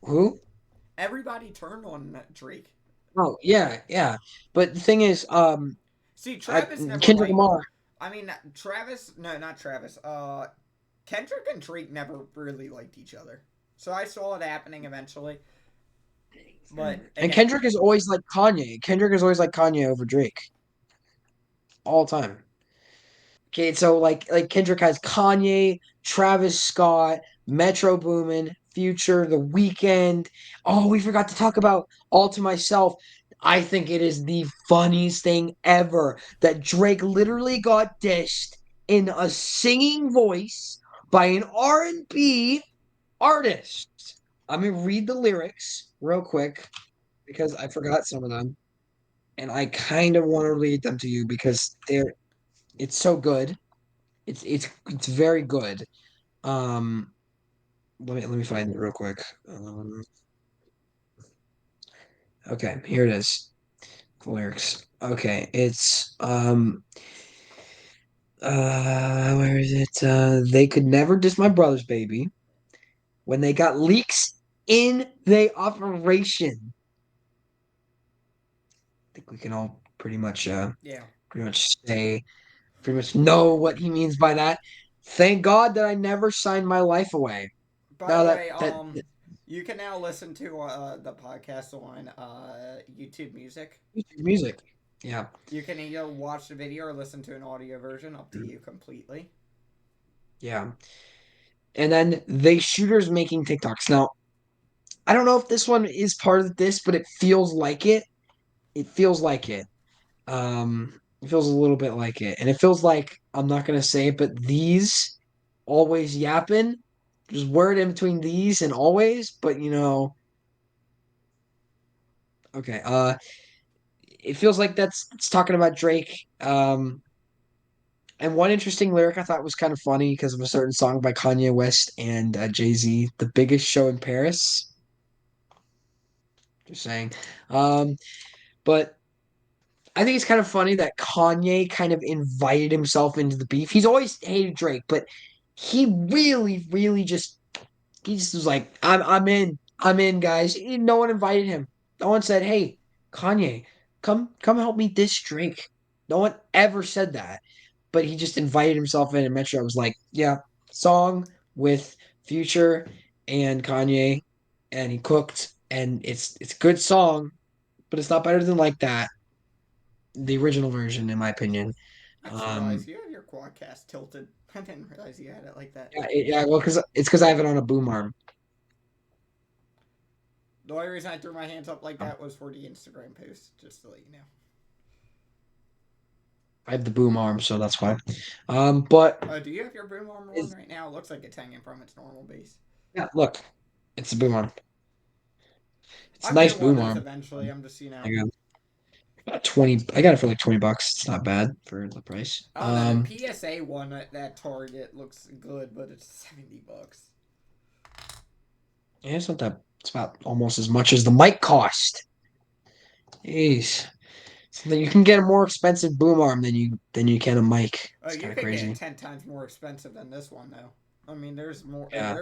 Speaker 2: Who?
Speaker 1: Everybody turned on Drake.
Speaker 2: Oh yeah, yeah. But the thing is,
Speaker 1: See,
Speaker 2: I,
Speaker 1: Travis never
Speaker 2: Kendrick
Speaker 1: liked.
Speaker 2: Lamar.
Speaker 1: I mean, Travis. No, not Travis. Kendrick and Drake never really liked each other. So I saw it happening eventually. But
Speaker 2: And
Speaker 1: again,
Speaker 2: Kendrick is always like Kanye. Kendrick is always like Kanye over Drake all the time. Okay, so like Kendrick has Kanye, Travis Scott, Metro Boomin, Future, The Weeknd. Oh, we forgot to talk about All to Myself. I think it is the funniest thing ever that Drake literally got dissed in a singing voice by an R&B artist. I'm gonna read the lyrics real quick because I forgot some of them, and I kind of want to read them to you because it's so good. It's very good. Um, let me find it real quick. Okay, here it is. The lyrics. Okay, it's where is it? They could never diss my brother's baby when they got leaks in the operation. I think we can all
Speaker 1: yeah.
Speaker 2: pretty much say pretty much know what he means by that. Thank God that I never signed my life away.
Speaker 1: By the
Speaker 2: Now
Speaker 1: way,
Speaker 2: that
Speaker 1: you can now listen to the podcast on YouTube Music.
Speaker 2: music. Yeah.
Speaker 1: You can either watch the video or listen to an audio version, up to you completely.
Speaker 2: Yeah. And then they shooters making TikToks. Now, I don't know if this one is part of this, but it feels like it. It feels like it. It feels a little bit like it. And it feels like I'm not gonna say it, but these always yapping. There's word in between these and always, but okay. It feels like that's it's talking about Drake. And one interesting lyric I thought was kind of funny because of a certain song by Kanye West and Jay-Z, "The Biggest Show in Paris." Just saying. Um, but I think it's kind of funny that Kanye kind of invited himself into the beef. He's always hated Drake, but he really, really just was like, I'm in. I'm in, guys. No one invited him. No one said, "Hey, Kanye, come help me diss Drake." No one ever said that. But he just invited himself in, and Metro was like, "Yeah, song with Future and Kanye," and he cooked, and it's a good song, but it's not better than like that, the original version, in my opinion.
Speaker 1: I'm
Speaker 2: Um,
Speaker 1: surprised you have your quadcast tilted. I didn't realize you had it like that.
Speaker 2: yeah, well, because I have it on a boom arm.
Speaker 1: The only reason I threw my hands up like that was for the Instagram post, just to let you know.
Speaker 2: I have the boom arm, so that's why. But
Speaker 1: Do you have your boom armor on
Speaker 2: it's,
Speaker 1: right now? It looks like it's hanging from its normal base.
Speaker 2: yeah, look, it's a boom arm. It's a
Speaker 1: I'll get
Speaker 2: nice
Speaker 1: one of
Speaker 2: boom
Speaker 1: those
Speaker 2: arm.
Speaker 1: eventually. I'm just,
Speaker 2: I got about 20. I got it for like $20. It's not bad for the price.
Speaker 1: I don't know. The PSA one at that Target looks good, but it's $70.
Speaker 2: Yeah, it's not that. It's about almost as much as the mic cost. Jeez. So you can get a more expensive boom arm than you can a mic. It's
Speaker 1: You
Speaker 2: kind of
Speaker 1: could get it
Speaker 2: crazy.
Speaker 1: 10 times more expensive than this one, though. I mean, there's more.
Speaker 2: Yeah.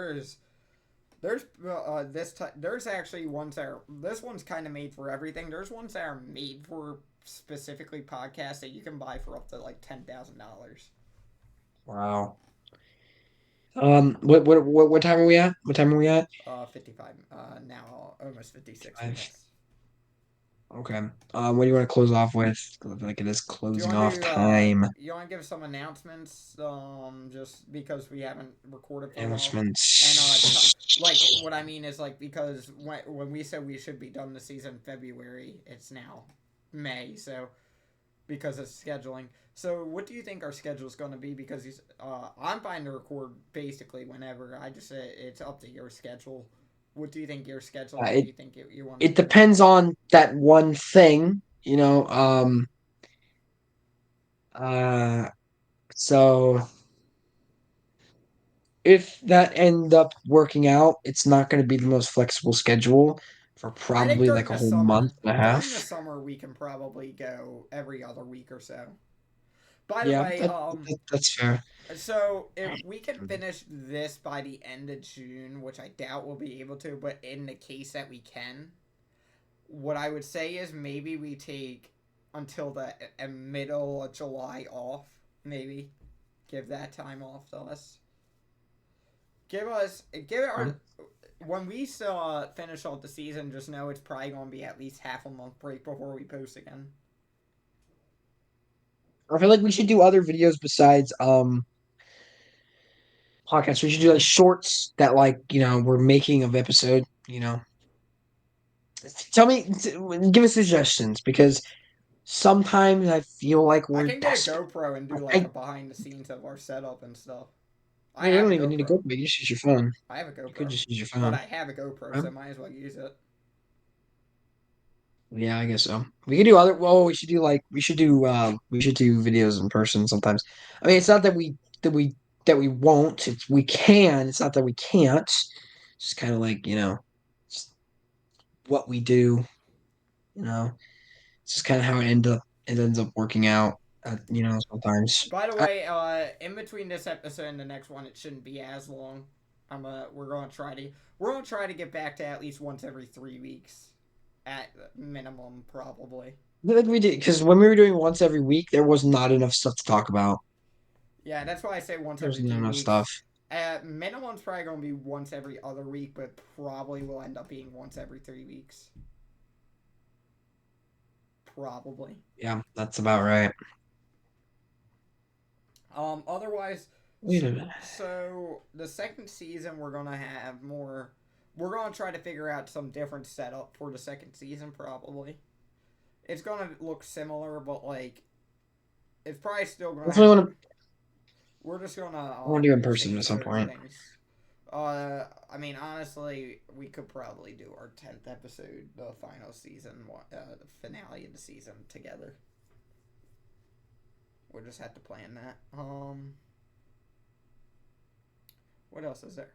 Speaker 1: There's actually ones that are. This one's kind of made for everything. There's ones that are made for specifically podcasts that you can buy for up to like $10,000.
Speaker 2: Wow. What time are we at? What time are we at?
Speaker 1: 55. Now almost 56
Speaker 2: Five.
Speaker 1: minutes.
Speaker 2: Okay. What do you want to close off with? I feel like it is
Speaker 1: Do you
Speaker 2: closing
Speaker 1: want to
Speaker 2: off
Speaker 1: do?
Speaker 2: time.
Speaker 1: You want to give some announcements? Just because we haven't recorded for a while, and
Speaker 2: Announcements.
Speaker 1: like what I mean is like because when we said we should be done the season February, it's now May. So because of scheduling. So what do you think our schedule is going to be? Because I'm fine to record basically whenever. I just say it's up to your schedule. What do you think your schedule? What do
Speaker 2: It
Speaker 1: you think you want to
Speaker 2: it
Speaker 1: do?
Speaker 2: depends on that one thing, you know. Uh, so if that end up working out, it's not going to be the most flexible schedule for
Speaker 1: I think
Speaker 2: probably like a whole month and a
Speaker 1: during the
Speaker 2: half.
Speaker 1: summer we can probably go every other week or so. By the
Speaker 2: Yeah,
Speaker 1: way,
Speaker 2: that's fair.
Speaker 1: so if we can finish this by the end of June, which I doubt we'll be able to, but in the case that we can, what I would say is maybe we take until the middle of July off. Maybe give that time off to us. Give it our when we finish off the season. Just know it's probably gonna be at least half a month break before we post again.
Speaker 2: I feel like we should do other videos besides podcasts. We should do like shorts that like we're making of episode. Tell me, give us suggestions because sometimes I feel like
Speaker 1: I
Speaker 2: we're
Speaker 1: can get a
Speaker 2: desperate.
Speaker 1: GoPro and do like
Speaker 2: I
Speaker 1: a behind the scenes of our setup and stuff. I
Speaker 2: You
Speaker 1: have
Speaker 2: don't
Speaker 1: a
Speaker 2: even need to
Speaker 1: GoPro.
Speaker 2: go. You just use your phone.
Speaker 1: I have a
Speaker 2: You could
Speaker 1: GoPro,
Speaker 2: just use your
Speaker 1: but
Speaker 2: phone.
Speaker 1: I have a GoPro,
Speaker 2: Right?
Speaker 1: so might as well use it.
Speaker 2: Yeah, I guess so. We could do other. Well, we should do videos in person sometimes. I mean, it's not that we that we won't. It's we can. It's not that we can't. It's just kind of like just what we do. You know, it's just kind of how it ends up working out. Sometimes.
Speaker 1: By the way, in between this episode and the next one, it shouldn't be as long. We're gonna try to get back to at least once every 3 weeks, at minimum, probably.
Speaker 2: Like we did because when we were doing once every week, there was not enough stuff to talk about.
Speaker 1: Yeah, that's why I say once
Speaker 2: There was
Speaker 1: every
Speaker 2: not
Speaker 1: three
Speaker 2: enough
Speaker 1: weeks.
Speaker 2: stuff.
Speaker 1: Minimum's probably gonna be once every other week, but probably will end up being once every 3 weeks. Probably.
Speaker 2: Yeah, that's about right.
Speaker 1: Otherwise,
Speaker 2: Wait a minute.
Speaker 1: so the second season we're gonna have more. We're gonna try to figure out some different setup for the second season. Probably it's gonna look similar, but like it's probably still gonna
Speaker 2: Definitely
Speaker 1: have.
Speaker 2: want to.
Speaker 1: We're just gonna
Speaker 2: I want to do in person at
Speaker 1: change
Speaker 2: some
Speaker 1: certain
Speaker 2: point.
Speaker 1: things. I mean, honestly, we could probably do our 10th episode, the final season, the finale of the season together. We'll just have to plan that. What else is there?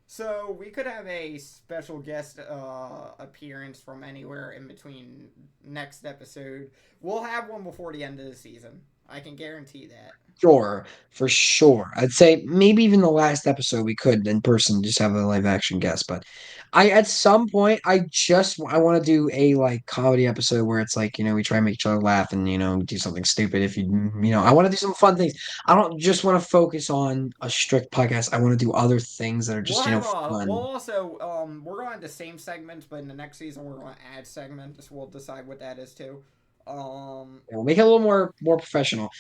Speaker 1: So we could have a special guest appearance from anywhere in between next episode. We'll have one before the end of the season. I can guarantee that.
Speaker 2: Sure, for sure. I'd say maybe even the last episode we could in person just have a live action guest. But I at some point I want to do a like comedy episode where it's like we try and make each other laugh and do something stupid. If I want to do some fun things. I don't just want to focus on a strict podcast. I want to do other things that are
Speaker 1: We'll
Speaker 2: just
Speaker 1: have we'll
Speaker 2: fun.
Speaker 1: also we're going to have the same segments, but in the next season we're going to add segments. We'll decide what that is too.
Speaker 2: We'll make it a little more professional.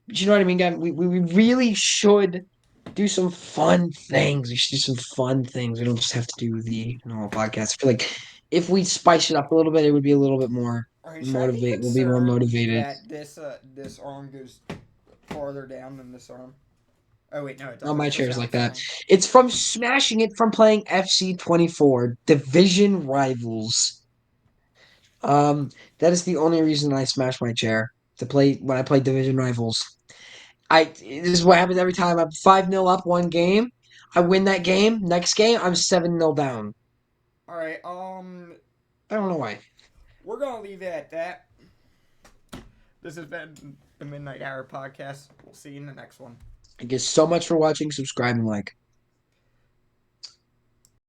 Speaker 2: But you know what I mean, guys? We really should do some fun things. We should do some fun things. We don't just have to do the normal podcast. I feel like if we spice it up a little bit, it would be a little bit more
Speaker 1: Alright, should I be
Speaker 2: motivate. We'll be more
Speaker 1: concerned
Speaker 2: motivated.
Speaker 1: that this arm goes farther down than this arm? Oh wait, no, it
Speaker 2: Oh,
Speaker 1: doesn't.
Speaker 2: my
Speaker 1: It's just
Speaker 2: chair's
Speaker 1: how
Speaker 2: like
Speaker 1: it's
Speaker 2: that.
Speaker 1: laying.
Speaker 2: It's from smashing it from playing FC24 Division Rivals. That is the only reason I smash my chair to play when I play Division Rivals. This is what happens every time. I'm 5-0 up one game. I win that game. Next game, I'm 7-0 down.
Speaker 1: All right,
Speaker 2: I don't know why.
Speaker 1: we're gonna leave it at that. This has been the Midnight Hour podcast. We'll see you in the next one.
Speaker 2: Thank you so much for watching, subscribe, and like.